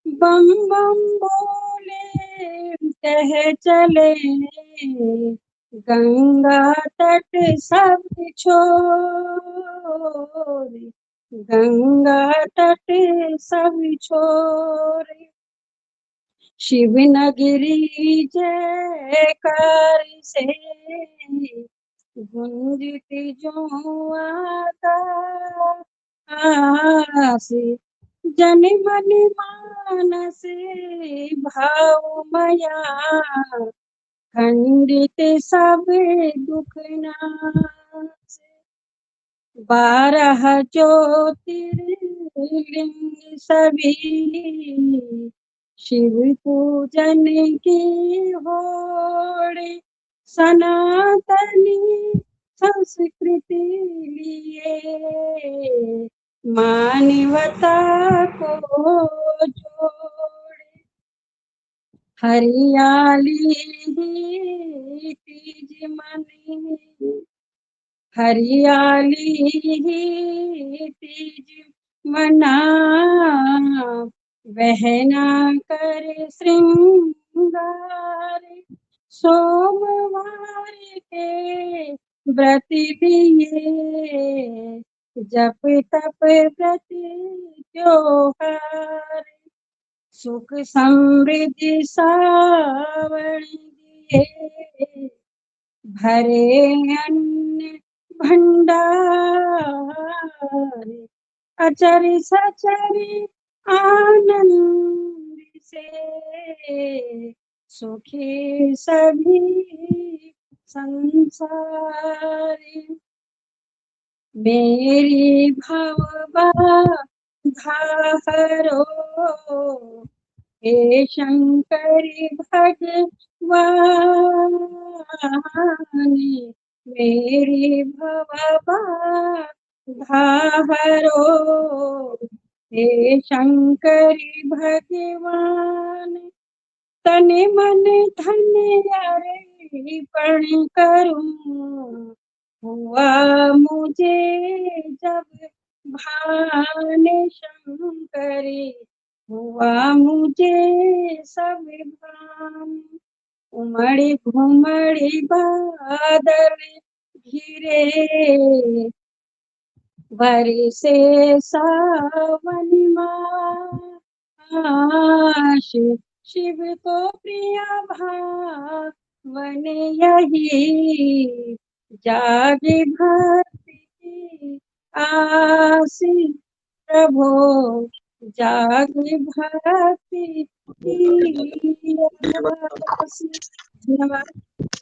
बम बम बोले कह चले, गंगा तट सब छोड़, गंगा तट सब छोड़, शिव नगरी जयकार से गूंजती जो आकाश, जन मन मानस भाव मया, खंडित सब दुख नाश, 12 ज्योतिर्लिंग सभी, शिव पूजन की होड़, सनातनी संस्कृति लिए, मानवता को जोड़े, हरियाली ही तीज मनी, हरियाली ही तीज मना, बहना कर श्रृंगार, सोमवार के व्रत दिए, जप तप व्रत त्योहार, सुख समृद्धि सावण दिए, भरे अन्न भंडार, अचर सचर आनंद से, सुखी सभी संसार। मेरी भवबाधा हरो, हे शंकरी भगवानी, मेरी भवबाधा हरो, हे शंकरी भगवान। तन मन धन अर्पण करूं, हुआ मुझे जब भान शंकरी, हुआ मुझे सब भान। उमड़ी घुमड़ी बादल घिरे, बरसे सावन मास, शिव को प्रिय भावन यही, जागे भक्ति की आस, प्रभो जागे भक्ति की आस। धन्यवाद,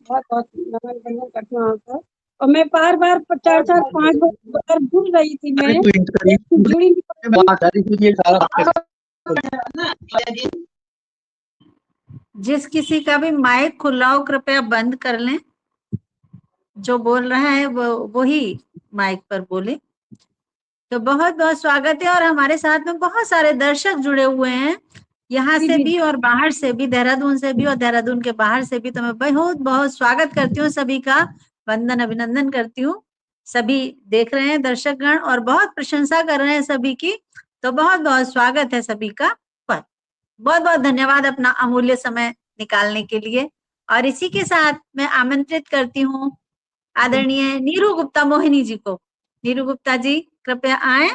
बहुत बहुत नमन बंदन करती हूँ आपका। और मैं बार 4-5 बार भूल रही थी, मैं जुड़ी नहीं पाई। जिस किसी का भी माइक खुला हो कृपया बंद कर लें, जो बोल रहा है वो ही माइक पर बोले। तो बहुत बहुत स्वागत है। और हमारे साथ में बहुत सारे दर्शक जुड़े हुए हैं, यहाँ से भी और बाहर से भी, देहरादून से भी और देहरादून के बाहर से भी। तो मैं बहुत बहुत स्वागत करती हूँ सभी का, वंदन अभिनंदन करती हूँ। सभी देख रहे हैं दर्शकगण और बहुत प्रशंसा कर रहे हैं सभी की, तो बहुत बहुत स्वागत है सभी का। बहुत बहुत धन्यवाद अपना अमूल्य समय निकालने के लिए। और इसी के साथ मैं आमंत्रित करती हूँ आदरणीय नीरू गुप्ता मोहिनी जी को। नीरू गुप्ता जी कृपया आए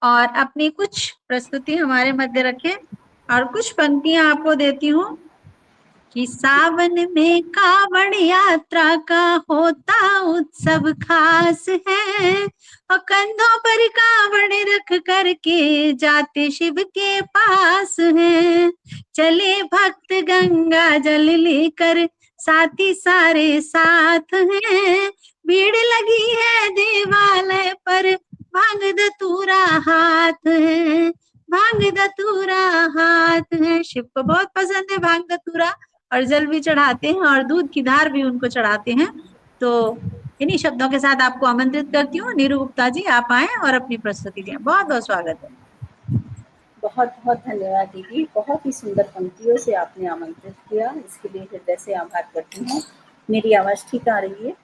और अपनी कुछ प्रस्तुति हमारे मध्य रखें। और कुछ पंक्तियां आपको देती हूँ कि सावन में कावड़ यात्रा का होता उत्सव खास है, और कंधों पर कावड़ रख करके जाते शिव के पास हैं। चले भक्त गंगा जल लेकर साथी सारे साथ हैं, भीड़ लगी है देवालय पर भांग धतूरा हाथ है, भांग धतूरा हाथ है। शिव को बहुत पसंद है भांग धतूरा, और जल भी चढ़ाते हैं और दूध की धार भी उनको चढ़ाते हैं। तो इन्हीं शब्दों के साथ आपको आमंत्रित करती हूँ। नीरू गुप्ता जी आप आए और अपनी प्रस्तुति दें। बहुत बहुत स्वागत है। बहुत बहुत धन्यवाद दीदी, बहुत ही सुंदर पंक्तियों से आपने आमंत्रित किया, इसके लिए हृदय से आभार करती हूँ। मेरी आवाज ठीक आ रही है?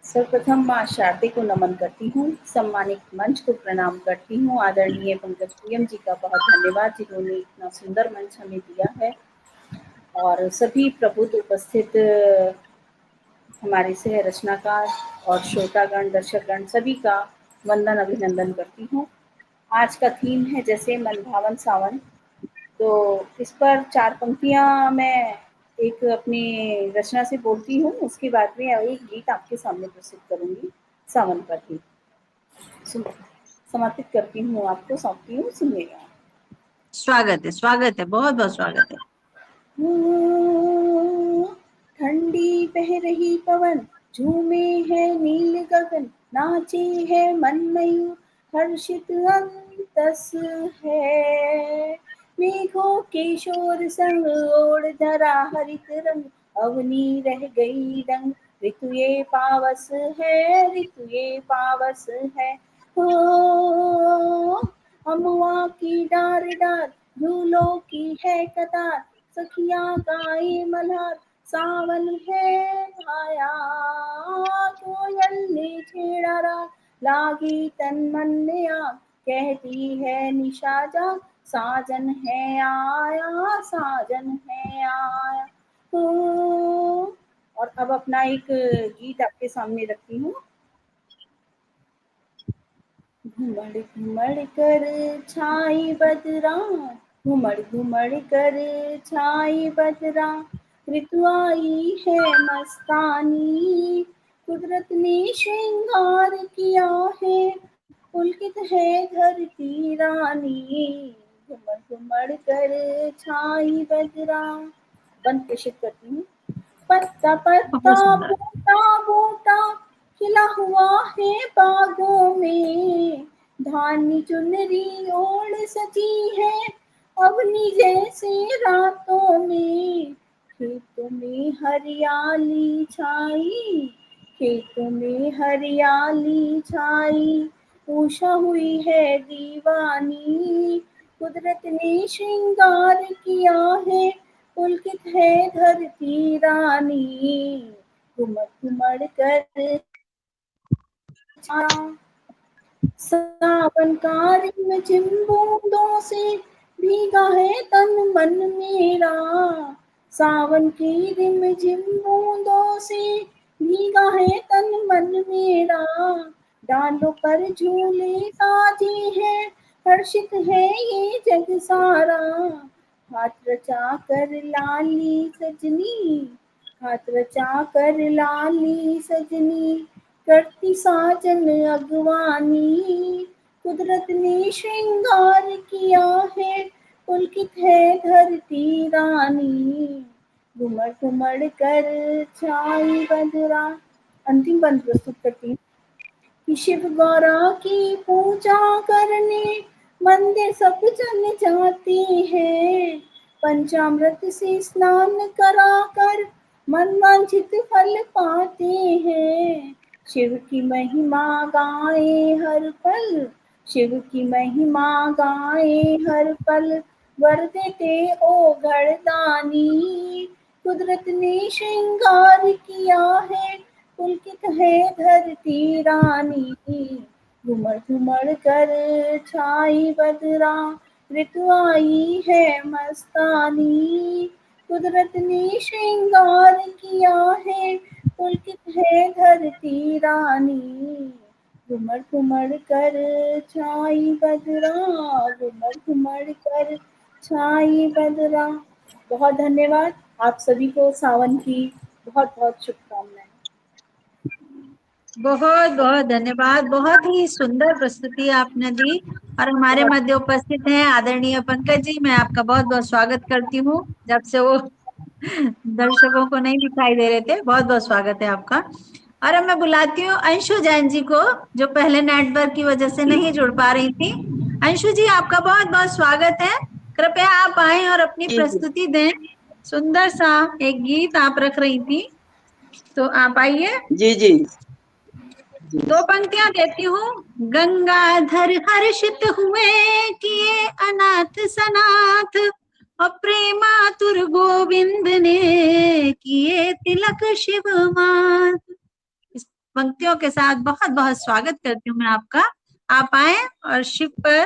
सर्वप्रथम माँ शारदे को नमन करती हूँ, सम्मानित मंच को प्रणाम करती हूँ। आदरणीय पंकज प्रियम जी का बहुत धन्यवाद जिन्होंने इतना सुंदर मंच हमें दिया है। और सभी प्रबुद्ध उपस्थित हमारे सह रचनाकार और श्रोतागण दर्शकगण सभी का वंदन अभिनंदन करती हूँ। आज का थीम है जैसे मनभावन सावन, तो इस पर 4 पंक्तियाँ मैं एक अपनी रचना से बोलती हूँ, उसके बाद में एक गीत आपके सामने प्रस्तुत करूँगी सावन पर ही। समर्पित करती हूँ आपको, सौंपती हूँ, सुनिएगा। स्वागत है, बहुत बहुत स्वागत है। ठंडी बह रही पवन, झूमे है नील गगन, नाचे है मन मयूर, हर्षित अंतस है। मेघों के शोर संग ओढ़ धरा हरित रंग, अवनी रह गई दंग, ऋतु ये पावस है, ऋतु ये पावस है। हो अमुआ की डार डार, झूलों की है कतार, सखियां गाए मल्हार, सावन है भाया। कोयल ने छेड़ा राग, लागी तन मन में आग, कहती है निशा जा, साजन है आया, साजन है आया। और अब अपना एक गीत आपके सामने रखती हूँ। घुमड़ घुमड़ कर छाई बदरा, घुमड़ घुमड़ कर छाई बदरा, ऋतु आई है मस्तानी, कुदरत ने श्रृंगार किया है, पुलकित है धरती रानी। घुमड़ घुमड़ कर छाई बदरा। बंद प्रेषित करती हूँ। पत्ता पत्ता बूटा बूटा, खिला हुआ है बागों में, धानी चुनरी ओढ़ सजी है अवनी जैसे रातों में। खेतों में हरियाली छाई, खेतों में हरियाली छाई, उषा हुई है दीवानी। कुदरत ने श्रृंगार किया है, पुलकित है धरती रानी। घुमड़ घुमड़ कर सावन का रिमझिम बूंदों से भीगा है तन मन मेरा। सावन की रिमझिम बूंदों से भीगा है तन मन मेरा। डालों पर झूले साजे हैं, हर्षित है ये जग सारा। हाथ रचा कर लाली सजनी, हाथ रचा कर लाली सजनी, करती साजन अगवानी। कुदरत ने श्रृंगार किया है, पुलकित है धरती रानी। घुमड़ घुमड़ कर छाई बदरा। अंतिम बंद प्रस्तुत करती हूँ कि शिव गौरा की पूजा करने मंदिर सब जन जाते हैं। पंचामृत से स्नान कराकर मनवांछित फल पाते हैं। शिव की महिमा गाए हर पल, शिव की महिमा गाए हर पल, वर देते ओ घरदानी। कुदरत ने श्रृंगार किया है, पुलकित है धरती रानी। घुमड़ घुमड़ कर छाई बदरा, ऋतु आई है मस्तानी। कुदरत ने श्रृंगार किया है, पुलकित है धरती रानी। घुमड़ घुमड़ कर छाई बदरा, घुमड़ घुमड़ कर छाई बदरा। बहुत धन्यवाद। आप सभी को सावन की बहुत बहुत शुभकामनाएं। बहुत बहुत धन्यवाद। बहुत ही सुंदर प्रस्तुति आपने दी और हमारे मध्य उपस्थित हैं आदरणीय पंकज जी। मैं आपका बहुत बहुत स्वागत करती हूँ, जब से वो दर्शकों को नहीं दिखाई दे रहे थे। बहुत बहुत स्वागत है आपका। और अब मैं बुलाती हूँ अंशु जैन जी को, जो पहले नेटवर्क की वजह से नहीं जुड़ पा रही थी। अंशु जी, आपका बहुत बहुत स्वागत है। कृपया आप आए और अपनी प्रस्तुति दें। सुंदर सा एक गीत आप रख रही थी, तो आप आइए। जी जी। दो पंक्तियां देती हूँ। गंगाधर हर्षित हुए किए अनाथ सनाथ, और प्रेमातुर गोविंद ने किए तिलक शिव मात। इस पंक्तियों के साथ बहुत बहुत स्वागत करती हूँ मैं आपका। आप आए और शिव पर,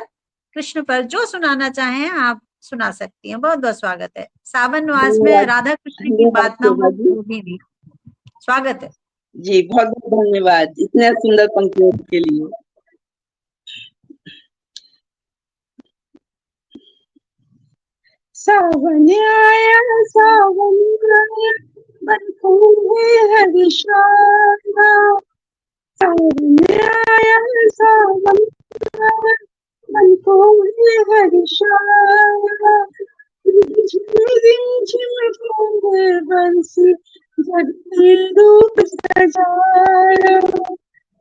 कृष्ण पर जो सुनाना चाहें आप सुना सकती हैं। बहुत बहुत स्वागत है। सावन मास में राधा कृष्ण की बात ना हो वो भी नहीं। स्वागत है जी। बहुत बहुत धन्यवाद इतने सुंदर पंक्तियों के लिए। सावन आया, सावन आया, मन फूले हरिशाना। सावन आया, सावन आया, मन फूले हरिशाना। रिमझिम रिमझिम बूंदे बरसी, जगती रूप सजाया।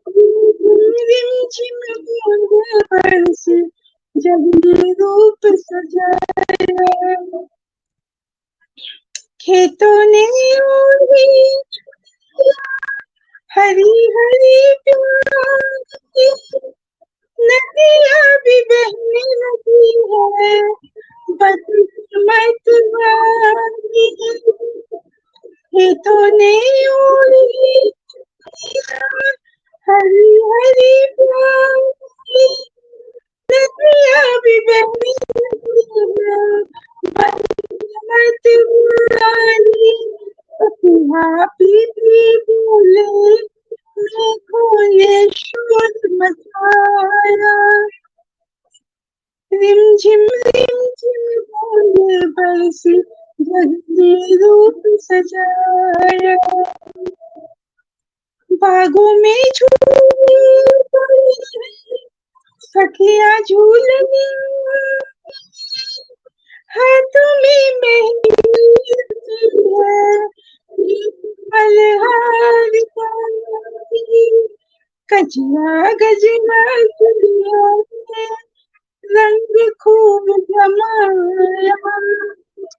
रिमझिम रिमझिम बूंदे बरसी, जगती रूप सजाया। खेतों ने ओढ़ी हरी हरी प्यास, नदियाँ भी बहने लगी है बदकिस्मत वाली। खेतों ने ओढ़ी हरी हरी प्यास, नदियाँ भी बहने लगी है बदकिस्मत वाली। पपिया पी बोले, मेघों ने शोर मचाया। रिमझिम रिमझिम बूंदे बरसी, जगती रूप सजाया। बागों में झूले पड़ी सखियाँ झूलने, हाथों में मेहंदी है, मल्हार का कजला गजला चुड़िया में रंग खूब जमाया,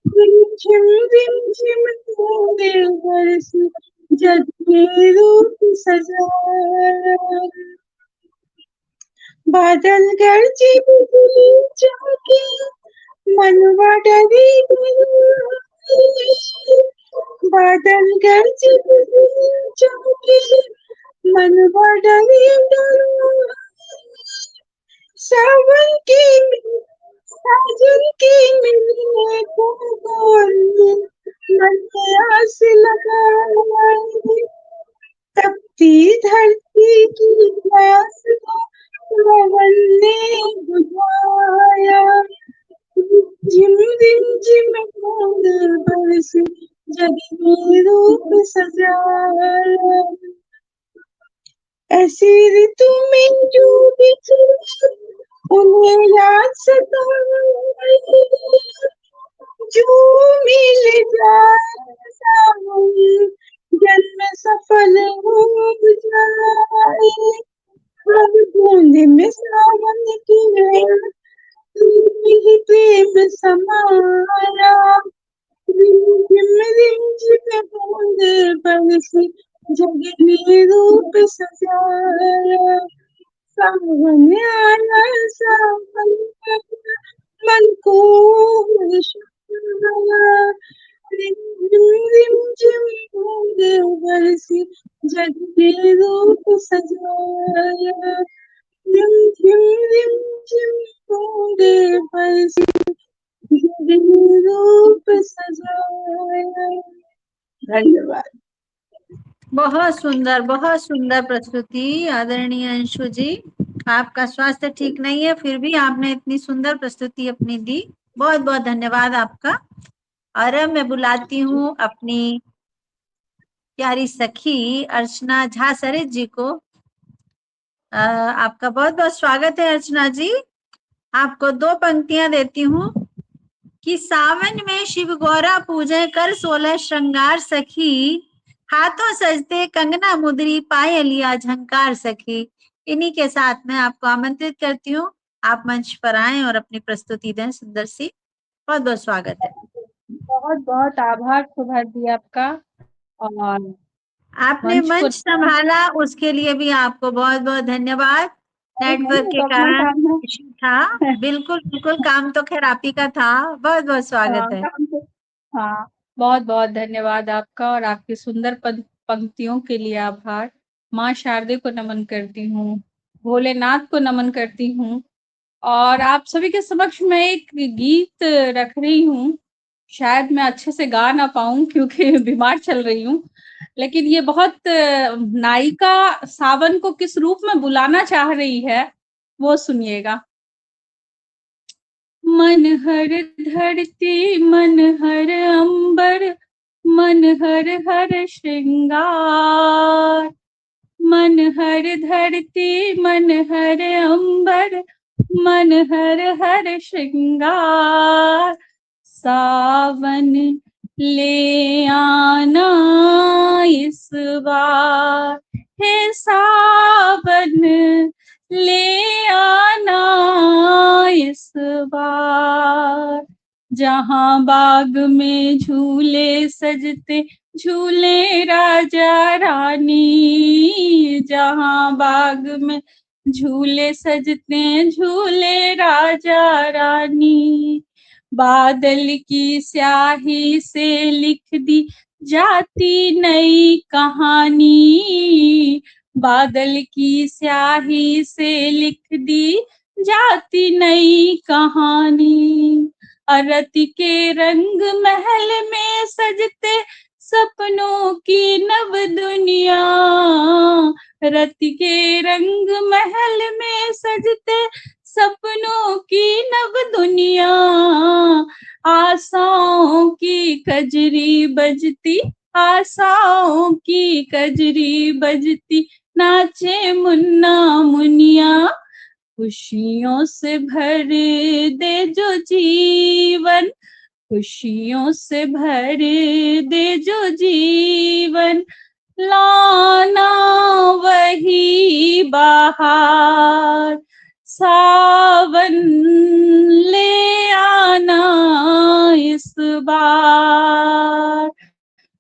रिमझिम रिमझिम बूंदे बरसी जग में रूप सजाया। बादल गरजे बिजली चमके मनवा डरे डरे, बादल गरजे बिजली चमके मनवा डरे डरे। सावन की साजन की मिलने को बोली मन में आस लगाए, तपती धरती की प्यास को पवन ने बुझाया। झिम झिम बूंद बरसी जग में रूप सजाया। ऐसी ऋतु में जो बिछड़े उन्हें याद सताए, जो मिल जाए सावन जन्म सफल हो जाए। हर बूंद में सावन की ही प्रेम समाया, रिमझिम रिमझिम बूंद बरसी जग में रूप सजाया। सावन आया सावन आया मन को हर्षाया, रिमझिम रिमझिम बूंद बरसी जग में रूप सजाया। रिमझिम रिमझिम बूंद बरसी जग में रूप सजाया। धन्यवाद। बहुत सुंदर प्रस्तुति आदरणीय अंशु जी। आपका स्वास्थ्य ठीक नहीं है, फिर भी आपने इतनी सुंदर प्रस्तुति अपनी दी। बहुत बहुत धन्यवाद आपका। और अब मैं बुलाती हूँ अपनी प्यारी सखी अर्चना झा सरित जी को। आपका बहुत बहुत स्वागत है अर्चना जी। आपको 2 पंक्तियां देती हूँ कि सावन में शिव गौरा पूजे कर 16 श्रृंगार सखी, हाथों सजते कंगना मुद्री पायलिया झंकार सखी। इन्हीं के साथ मैं आपको आमंत्रित करती हूँ, आप मंच पर आएं और अपनी प्रस्तुति दें सुंदर सी। बहुत बहुत स्वागत है। बहुत बहुत आभार शोभा जी आपका। और आपने मंच संभाला उसके लिए भी आपको बहुत बहुत धन्यवाद। नेटवर्क के कारण इशू था। बिल्कुल बिल्कुल, काम तो खैर आप ही का था। बहुत बहुत स्वागत है। हाँ, बहुत बहुत धन्यवाद आपका और आपकी सुंदर पंक्तियों के लिए आभार। माँ शारदे को नमन करती हूँ, भोलेनाथ को नमन करती हूँ। और आप सभी के समक्ष मैं एक गीत रख रही हूँ। शायद मैं अच्छे से गा ना पाऊं क्योंकि बीमार चल रही हूँ, लेकिन ये बहुत नायिका सावन को किस रूप में बुलाना चाह रही है वो सुनिएगा। मन हर धरती मन हर अंबर, मन हर हर श्रृंगार। मन हर धरती मन हर अंबर, मन हर हर श्रृंगार। सावन ले आना इस बार, हे सावन ले आना इस बार। जहाँ बाग में झूले सजते झूले राजा रानी, जहाँ बाग में झूले सजते झूले राजा रानी। बादल की स्याही से लिख दी जाती नई कहानी, बादल की स्याही से लिख दी जाती नई कहानी। रति के रंग महल में सजते सपनों की नव दुनिया, रति के रंग महल में सजते सपनों की नव दुनिया। आशाओं की कजरी बजती, आशाओं की कजरी बजती, नाचे मुन्ना मुनिया। खुशियों से भर दे जो जीवन, खुशियों से भर दे जो जीवन। लाना वही बहार, सावन ले आना इस बार।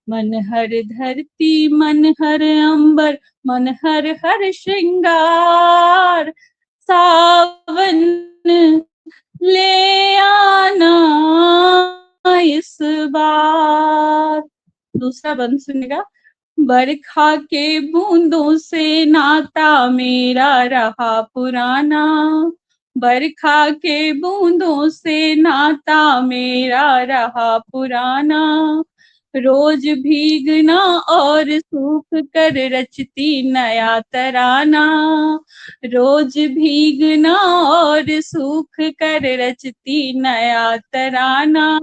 मन हर धरती मन हर अंबर, मन हर हर श्रृंगार, सावन ले आना इस बार। दूसरा बंद सुनेगा। बरखा के बूंदों से नाता मेरा रहा पुराना, बरखा के बूंदों से नाता मेरा रहा पुराना, रोज भीगना और सूख कर रचती नया तराना, रोज भीगना और सूख कर रचती नया तराना,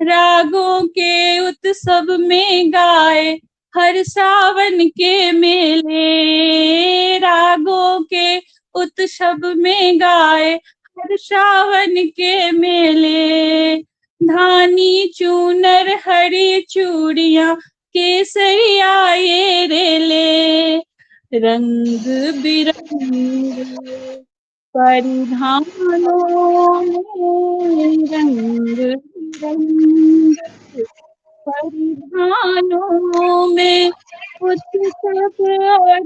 रागों के उत्सव में गाए हर सावन के मेले, रागों के उत्सव में गाए हर सावन के मेले, धानी चूनर हरी चूड़ियां केसरिया ये रेले, रंग बिरंगे परिधानों में, रंग बिरंगे परिधानों में उत्सव और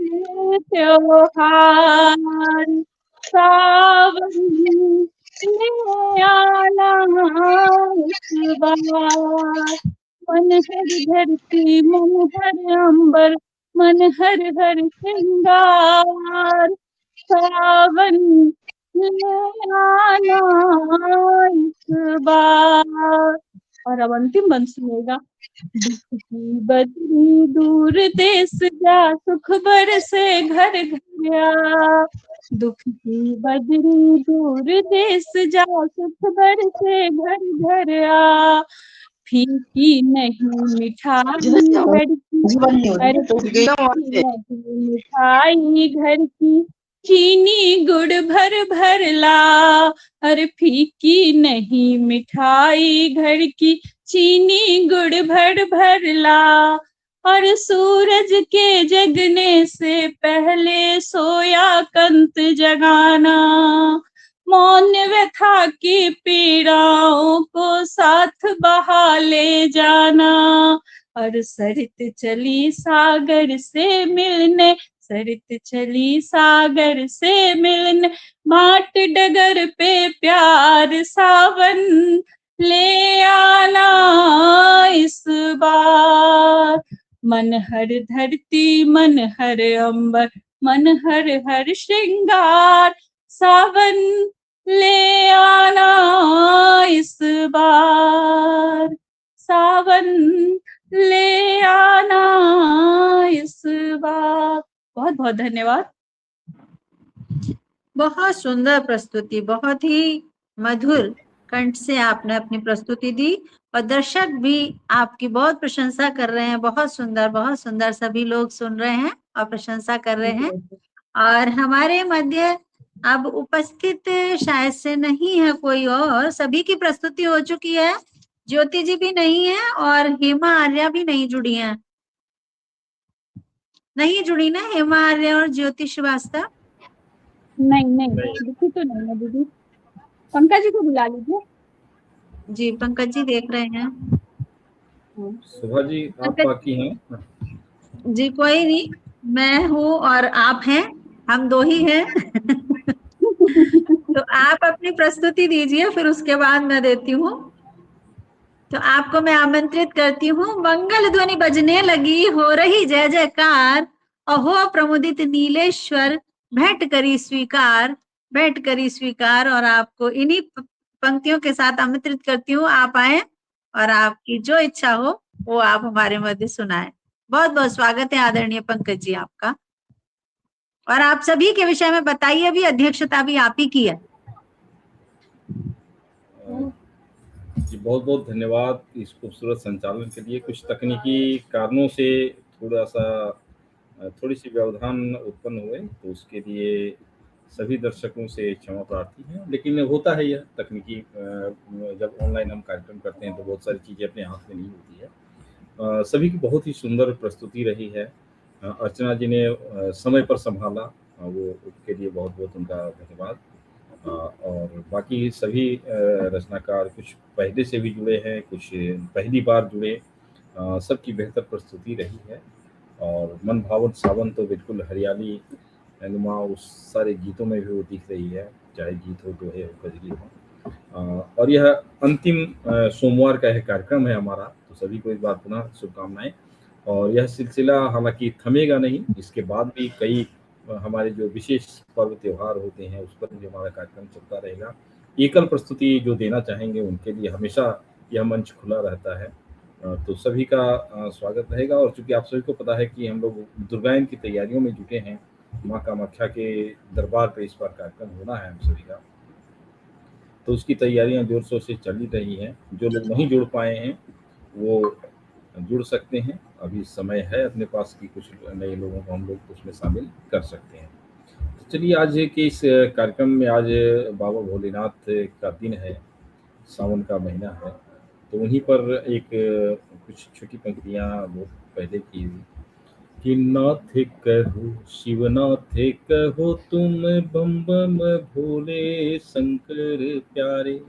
त्योहार, सावन ले आना इस बार। मन हर धरती मन हर अंबर, मन हर हर श्रृंगार, सावन ले आना इस बार। और अब अंतिम बंद सुनेगा। दुख की बदली दूर देश जा, सुख बरसे घर घर आ, दुख की बदली दूर देश जा, सुख बरसे घर घर आ, फीकी नहीं मिठाई घर की, अरे फीकी नहीं मिठाई घर की, चीनी गुड़ भर भर ला, अरे फीकी नहीं मिठाई घर की, चीनी गुड़ भर भर ला, और सूरज के जगने से पहले सोया कंत जगाना, मौन व्यथा की पीड़ाओं को साथ बहा ले जाना, और सरित चली सागर से मिलने, सरित चली सागर से मिलने, भाट डगर पे प्यार, सावन ले आना इस बार। मन हर धरती मन हर अंबर, मन हर हर श्रृंगार, सावन ले आना इस बार, सावन ले आना इस बार। बहुत बहुत धन्यवाद। बहुत सुंदर प्रस्तुति, बहुत ही मधुर कंठ से आपने अपनी प्रस्तुति दी और दर्शक भी आपकी बहुत प्रशंसा कर रहे हैं। बहुत सुंदर सभी लोग सुन रहे हैं और प्रशंसा कर रहे हैं। और हमारे मध्य अब उपस्थित शायद से नहीं है कोई और, सभी की प्रस्तुति हो चुकी है। ज्योति जी भी नहीं है और हेमा आर्या भी नहीं जुड़ी है, नहीं जुड़ी ना हेमा आर्या और ज्योति श्रीवास्तव? नहीं दिखी तो नहीं है दीदी। पंकज जी को बुला लीजिए। जी पंकज जी देख रहे हैं। सुभा जी आप बाकी हैं? जी कोई नहीं, मैं हूँ और आप हैं, हम दो ही हैं। तो आप अपनी प्रस्तुति दीजिए, फिर उसके बाद मैं देती हूँ। तो आपको मैं आमंत्रित करती हूँ। मंगल ध्वनि बजने लगी, हो रही जय जयकार, अहो प्रमुदित नीलेश्वर, भेंट करी स्वीकार, भेंट करी स्वीकार। और आपको इन्हीं पंक्तियों के साथ आमंत्रित करती हूँ, आप आए और आपकी जो इच्छा हो वो आप हमारे मध्य सुनाएं। बहुत बहुत स्वागत है आदरणीय पंकज जी आपका। और आप सभी के विषय में बताइए, अभी अध्यक्षता भी आप ही की है। जी बहुत बहुत धन्यवाद इस खूबसूरत संचालन के लिए। कुछ तकनीकी कारणों से थोड़ी सी व्यवधान उत्पन्न हुए, तो उसके लिए सभी दर्शकों से क्षमा प्रार्थी हैं। लेकिन होता है यह तकनीकी, जब ऑनलाइन हम कार्यक्रम करते हैं तो बहुत सारी चीज़ें अपने हाथ में नहीं होती है। सभी की बहुत ही सुंदर प्रस्तुति रही है। अर्चना जी ने समय पर संभाला वो उसके लिए बहुत बहुत उनका धन्यवाद। और बाकी सभी रचनाकार कुछ पहले से भी जुड़े हैं, कुछ पहली बार जुड़े, सबकी बेहतर प्रस्तुति रही है। और मन भावन सावन तो बिल्कुल हरियाली नुमा उस सारे गीतों में भी वो दिख रही है, चाहे गीत हो, दोहे हो, गजली हो। और यह अंतिम सोमवार का यह कार्यक्रम है हमारा, तो सभी को एक बार पुनः शुभकामनाएं। और यह सिलसिला हालांकि थमेगा नहीं, इसके बाद भी कई हमारे जो विशेष पर्व त्योहार होते हैं उस पर भी हमारा कार्यक्रम चलता रहेगा। एकल प्रस्तुति जो देना चाहेंगे उनके लिए हमेशा यह मंच खुला रहता है, तो सभी का स्वागत रहेगा। और चूंकि आप सभी को पता है कि हम लोग दुर्गायन की तैयारियों में जुटे हैं, माँ कामाख्या के दरबार पे इस बार कार्यक्रम होना है हम सभी का, तो उसकी तैयारियां जोर शोर से चल ही रही हैं। जो लोग नहीं जुड़ पाए हैं वो जुड़ सकते हैं, अभी समय है अपने पास कि कुछ नए लोगों को हम लोग उसमें शामिल कर सकते हैं। तो चलिए आज के इस कार्यक्रम में, आज बाबा भोलेनाथ का दिन है, सावन का महीना है, तो उन्हीं पर एक कुछ छोटी पंक्तियाँ वो पहले की हुई कि नाथ कहो शिवनाथ कहो तुम बम बम भोले शंकर प्यारे,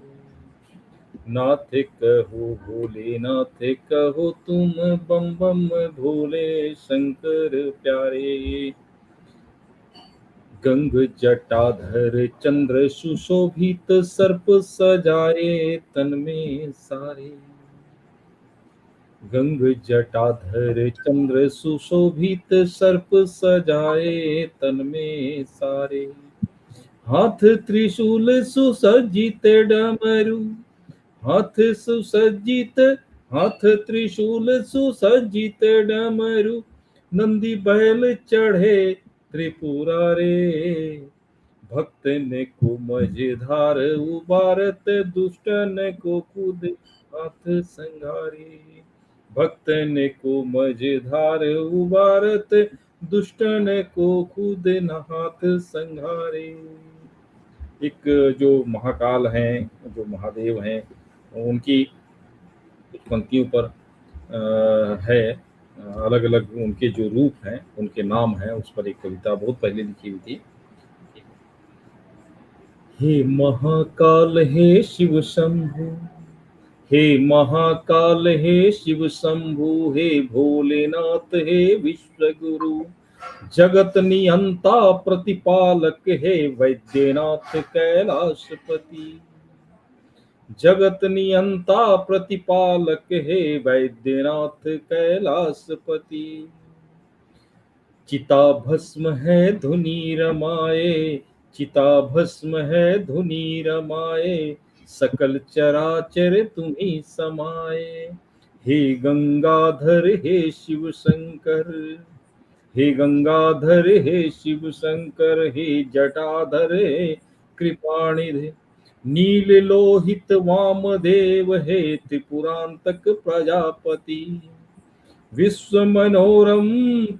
नाथ कहो भोलेनाथ कहो तुम बम बम भोले शंकर प्यारे, गंग जटाधर चंद्र सुशोभित सर्प सजाए तन में सारे, गंग जटाधर चंद्र सुशोभित सर्प सजाए तन में सारे, हाथ त्रिशूल सुसज्जित डमरू, हाथ सुसज्जित, हाथ त्रिशूल सुसज्जित डमरू, नंदी बैल चढ़े त्रिपुरारे, भक्त ने को मझधार उबारत दुष्टन को कूद हाथ संघारे, भक्त ने को मझधार उबारत दुष्टन को कूद हाथ संघारे। एक जो महाकाल हैं, जो महादेव हैं, उनकी पंक्तियों पर है अलग अलग उनके जो रूप हैं, उनके नाम हैं, उस पर एक कविता बहुत पहले लिखी हुई थी। हे महाकाल हे शिव शंभु, हे महाकाल हे शिव शंभु, हे भोलेनाथ हे विश्व गुरु, जगत नियंता प्रतिपालक हे वैद्यनाथ कैलाशपति, जगत नियंता प्रतिपालक हे वैद्यनाथ कैलाशपति, चिता भस्म है धुनी रमाए, चिता भस्म है धुनी रमाए, सकल चराचर तुम्ही समाए, हे गंगाधर हे शिव शंकर, हे गंगाधर हे शिव शंकर, हे जटाधर हे कृपानिधि, नील लोहित वामदेव हे त्रिपुरांतक प्रजापति, विश्व मनोरम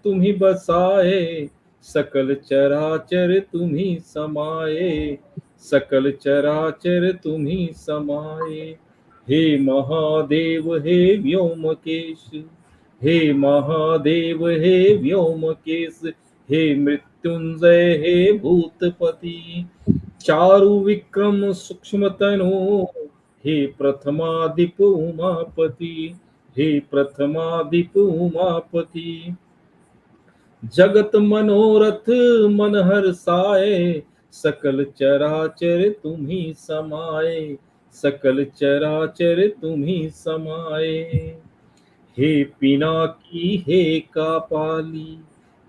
तुम्ही बसाए, सकल चराचर तुम्ही समाए, सकल चराचर तुम्ही समाए, हे महादेव हे व्योमकेश, हे महादेव हे व्योमकेश, हे मृत्युंजय हे भूतपति, चारु विक्रम सूक्ष्म तनु, हे प्रथमादिप उमापति, हे प्रथमादिप उमापति, जगत मनोरथ मन हर्षाए, सकल चराचर तुम्ही समाए, सकल चराचर तुम्ही समाए, हे पिनाकी हे कापाली,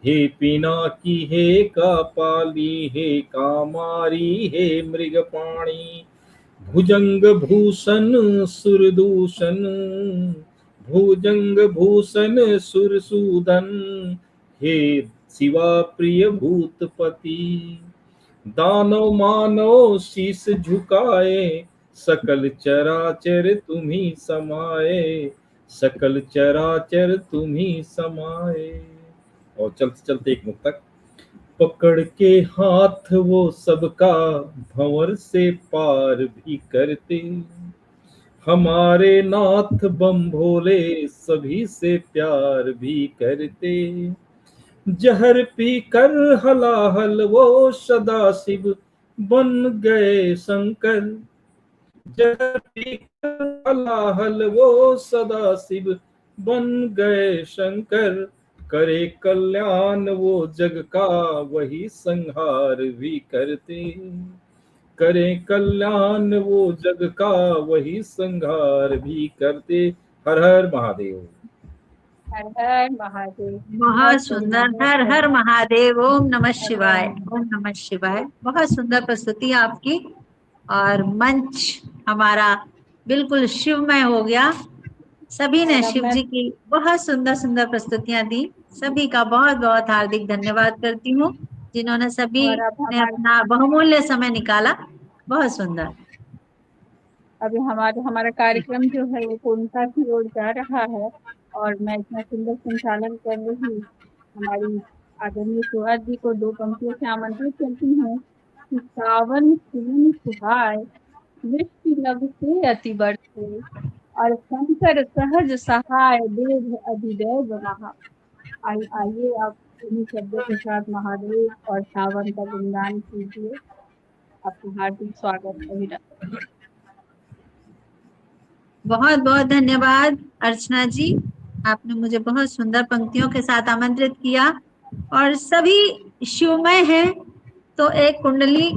हे पिनाकी हे कापाली, हे कामारी हे मृगपाणी, भुजंग भूषण सुरदूषण, भुजंग भूषण सुरसूदन, हे शिवा प्रिय भूतपति, दानव मानव शीस झुकाए, सकल चराचर तुम्ही समाए, सकल चराचर तुम्ही समाए। और चलते चलते एक मुक्तक, पकड़ के हाथ वो सबका भंवर से पार भी करते, हमारे नाथ बम भोले सभी से प्यार भी करते, जहर पी कर हलाहल वो सदा शिव बन गए शंकर। जहर पी कर हलाहल वो सदा शिव बन गए शंकर। करे कल्याण वो जग का वही संहार भी करते। करे कल्याण वो जग का वही संहार भी करते। हर हर महादेव। हर हर महादेव। बहुत सुंदर। हर हर महादेव। ओम नमः शिवाय। महादेव। ओम नमः शिवाय। बहुत सुंदर प्रस्तुति आपकी, और मंच हमारा बिल्कुल शिवमय हो गया। सभी ने और अब शिव मैं जी की बहुत सुंदर सुंदर प्रस्तुतियां दी। सभी का बहुत बहुत हार्दिक धन्यवाद करती हूँ, जिन्होंने सभी और अब ने हमारे अपना बहुमूल्य समय निकाला। बहुत सुंदर। अभी हमारा कार्यक्रम जो है वो पूर्णता की ओर जा रहा है, और मैं इतना सुंदर संचालन कर रही हमारी आदरणीय सुहास जी को 2 पंक्तियों से आमंत्रित करती हूँ कि सावन सुमन सुहाए, वृष्टि नभ से अति बरसे, और शंकर सहज सहाय, देव अधिदैव महा। आइए आप इन्हीं शब्दों के साथ महादेव और सावन का गुणगान कीजिए। आपका हार्दिक स्वागत अभिनंदन। बहुत बहुत धन्यवाद अर्चना जी, आपने मुझे बहुत सुंदर पंक्तियों के साथ आमंत्रित किया। और सभी शिवमय हैं, तो एक कुंडली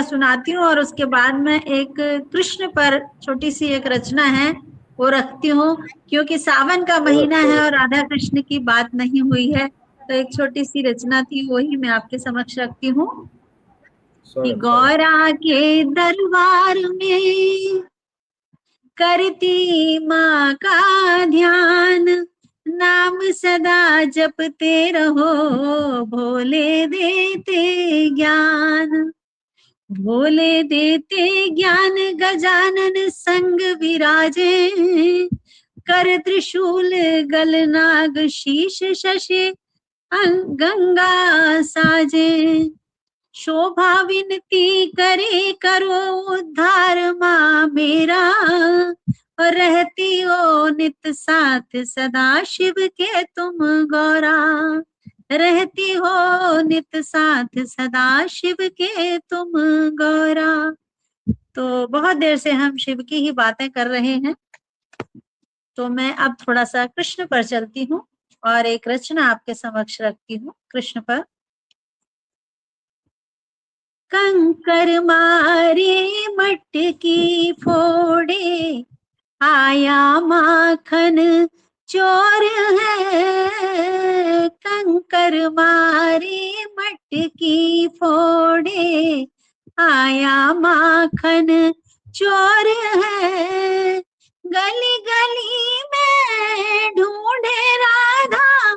सुनाती हूँ, और उसके बाद में एक कृष्ण पर छोटी सी एक रचना है वो रखती हूँ, क्योंकि सावन का महीना है और राधा कृष्ण की बात नहीं हुई है, तो एक छोटी सी रचना थी, वही मैं आपके समक्ष रखती हूँ कि गौरा के दरबार में करती माँ का ध्यान, नाम सदा जपते रहो, भोले देते ज्ञान। भोले देते ज्ञान, गजानन संग विराजे, कर त्रिशूल गल नाग शीश शशि गंगा साजे। शोभा विनती करे करो उद्धार माँ मेरा, और रहती हो नित साथ सदा शिव के तुम गौरा। रहती हो नित साथ सदा शिव के तुम गौरा। तो बहुत देर से हम शिव की ही बातें कर रहे हैं, तो मैं अब थोड़ा सा कृष्ण पर चलती हूँ और एक रचना आपके समक्ष रखती हूँ कृष्ण पर। कंकर मारे मटकी फोड़े, आया माखन चोर है। कंकर मारे मटकी फोड़े, आया माखन चोर है। गली गली में ढूंढे राधा,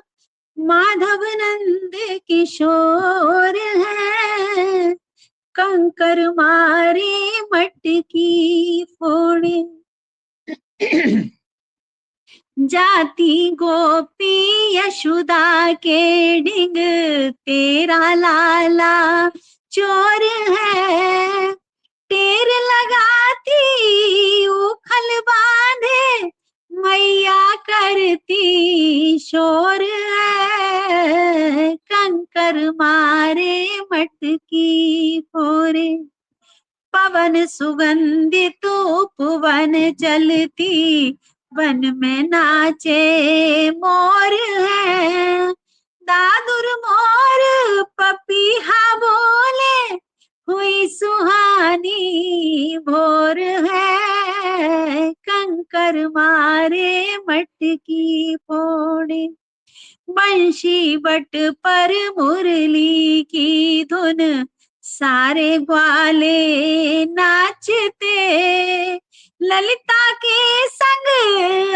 माधव नंद किशोर है। कंकर मारे मटकी फोड़े, जाती गोपी यशोदा के डिंग, तेरा लाला चोर है। टेर लगाती उखल बांधे, मैया करती शोर है। कंकर मारे मटकी फोड़े, पवन सुगंधित उपवन चलती, वन में नाचे मोर है। दादुर मोर पपीहा बोले, हुई सुहानी भोर है। कंकर मारे मटकी फोड़े, बंशी बट पर मुरली की धुन, सारे ग्वाले नाचते। ललिता के संग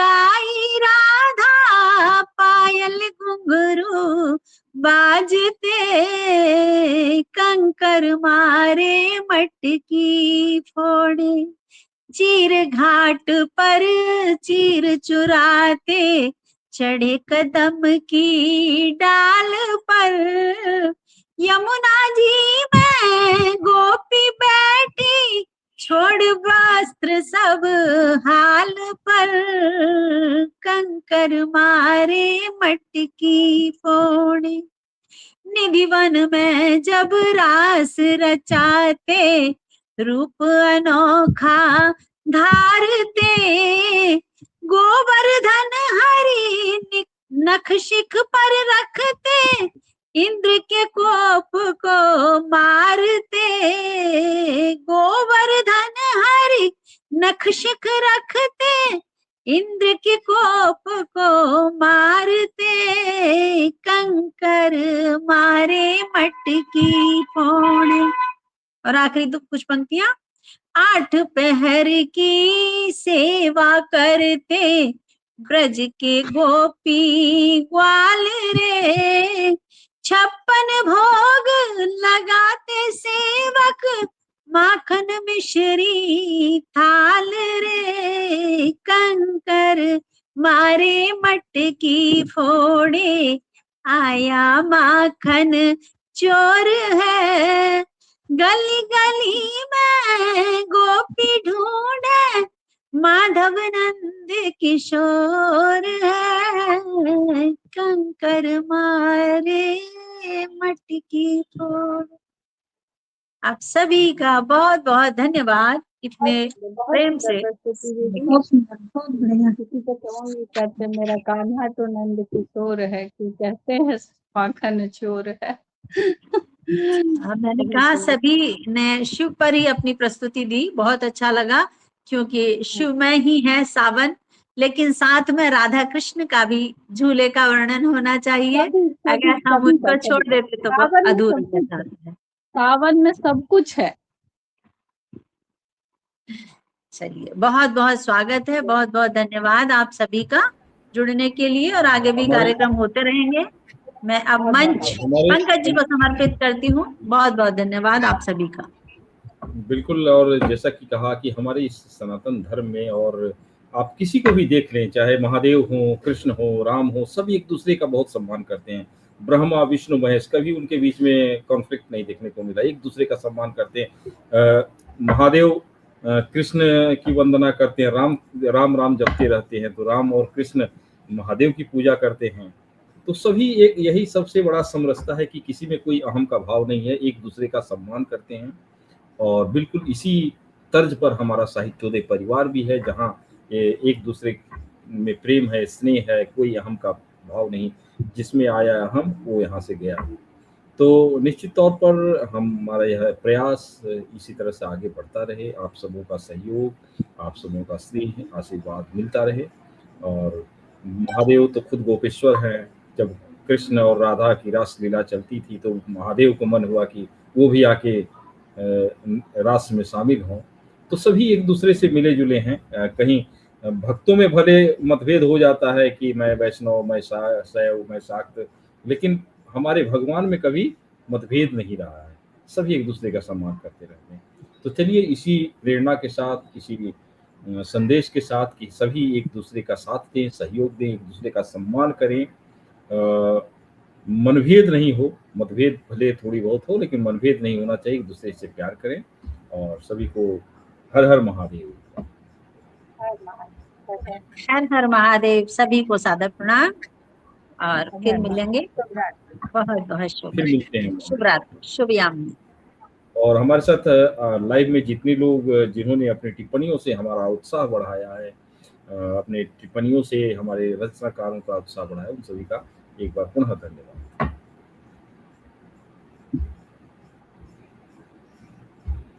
आई राधा, पायल घुंघरू बाजते। कंकर मारे मटकी फोड़े, चीर घाट पर चीर चुराते, चढ़े कदम की डाल पर। यमुना जी में गोपी बैठी, छोड़ वस्त्र सब हाल पर, कंकर मारे मटकी फोड़े। निधि वन में जब रास रचाते, रूप अनोखा धारते। गोवर्धन हरि नख शिख पर रखते, इंद्र के कोप को मारते। गोवर्धन हरि नख शिख रखते, इंद्र के कोप को मारते। कंकर मारे मटकी फोड़े। और आखिरी तो कुछ पंक्तियां। 8 पहर की सेवा करते, ब्रज के गोपी ग्वाल रे। 56 भोग लगाते सेवक, माखन मिश्री थाल रे। कंकर मारे मटकी फोड़े, आया माखन चोर है। गली गली में गोपी ढूंढे, माधव नंद किशोर है। कंकर मारे मटकी फोड़। आप सभी का बहुत बहुत धन्यवाद इतने प्रेम से। बहुत बढ़िया। किसी को कहूंगी कहते मेरा कान्हा तो नंद किशोर है, कि कहते हैं माखन चोर है। मैंने कहा सभी ने शिव पर ही अपनी प्रस्तुति दी, बहुत अच्छा लगा, क्योंकि शिव में ही है सावन, लेकिन साथ में राधा कृष्ण का भी झूले का वर्णन होना चाहिए। अगर हम उनको छोड़ देते तो वो अधूरा रह जाता है। सावन में सब कुछ है। चलिए, बहुत बहुत स्वागत है, बहुत बहुत धन्यवाद आप सभी का जुड़ने के लिए, और आगे भी कार्यक्रम होते रहेंगे। मैं अब मंच पंकज जी को समर्पित करती हूँ। बहुत बहुत धन्यवाद आप सभी का। बिल्कुल, और जैसा कि कहा कि हमारे इस सनातन धर्म में, और आप किसी को भी देख लें, चाहे महादेव हो, कृष्ण हो, राम हो, सब एक दूसरे का बहुत सम्मान करते हैं। ब्रह्मा विष्णु महेश, कभी उनके बीच में कॉन्फ्लिक्ट नहीं देखने को मिला, एक दूसरे का सम्मान करते हैं। महादेव कृष्ण की वंदना करते हैं, राम राम जपते रहते हैं, तो राम और कृष्ण महादेव की पूजा करते हैं। तो सभी एक यही सबसे बड़ा समरसता है कि किसी में कोई अहम का भाव नहीं है, एक दूसरे का सम्मान करते हैं। और बिल्कुल इसी तर्ज पर हमारा साहित्योदय परिवार भी है, जहाँ एक दूसरे में प्रेम है, स्नेह है, कोई अहम का भाव नहीं। जिसमें आया अहम वो यहाँ से गया। तो निश्चित तौर पर हमारा यह प्रयास इसी तरह से आगे बढ़ता रहे। आप सबों का सहयोग, आप सबों का स्नेह, आशीर्वाद मिलता रहे। और महादेव तो खुद गोपेश्वर हैं। जब कृष्ण और राधा की रास लीला चलती थी तो महादेव को मन हुआ कि वो भी आके रास में शामिल हों। तो सभी एक दूसरे से मिले जुले हैं। कहीं भक्तों में भले मतभेद हो जाता है कि मैं वैष्णव, मैं शैव, मैं शाक्त, लेकिन हमारे भगवान में कभी मतभेद नहीं रहा है। सभी एक दूसरे का सम्मान करते रहते हैं। तो चलिए, इसी प्रेरणा के साथ, इसी संदेश के साथ कि सभी एक दूसरे का साथ दें, सहयोग दें, एक दूसरे का सम्मान करें। मनभेद नहीं हो, मतभेद भले थोड़ी बहुत हो, लेकिन मनभेद नहीं होना चाहिए। एक दूसरे से प्यार करें। और सभी को हर हर महादेव। हर हर महादेव। सभी को सादर प्रणाम, और फिर मिलेंगे। बहुत बहुत फिर मिलते हैं। शुभ रात्रि, शुभ याम। और हमारे साथ लाइव में जितने लोग जिन्होंने अपनी टिप्पणियों से हमारा उत्साह बढ़ाया है, अपने टिप्पणियों से हमारे रचनाकारों का उत्साह बढ़ाया, उन सभी का एक बार पुनः धन्यवाद।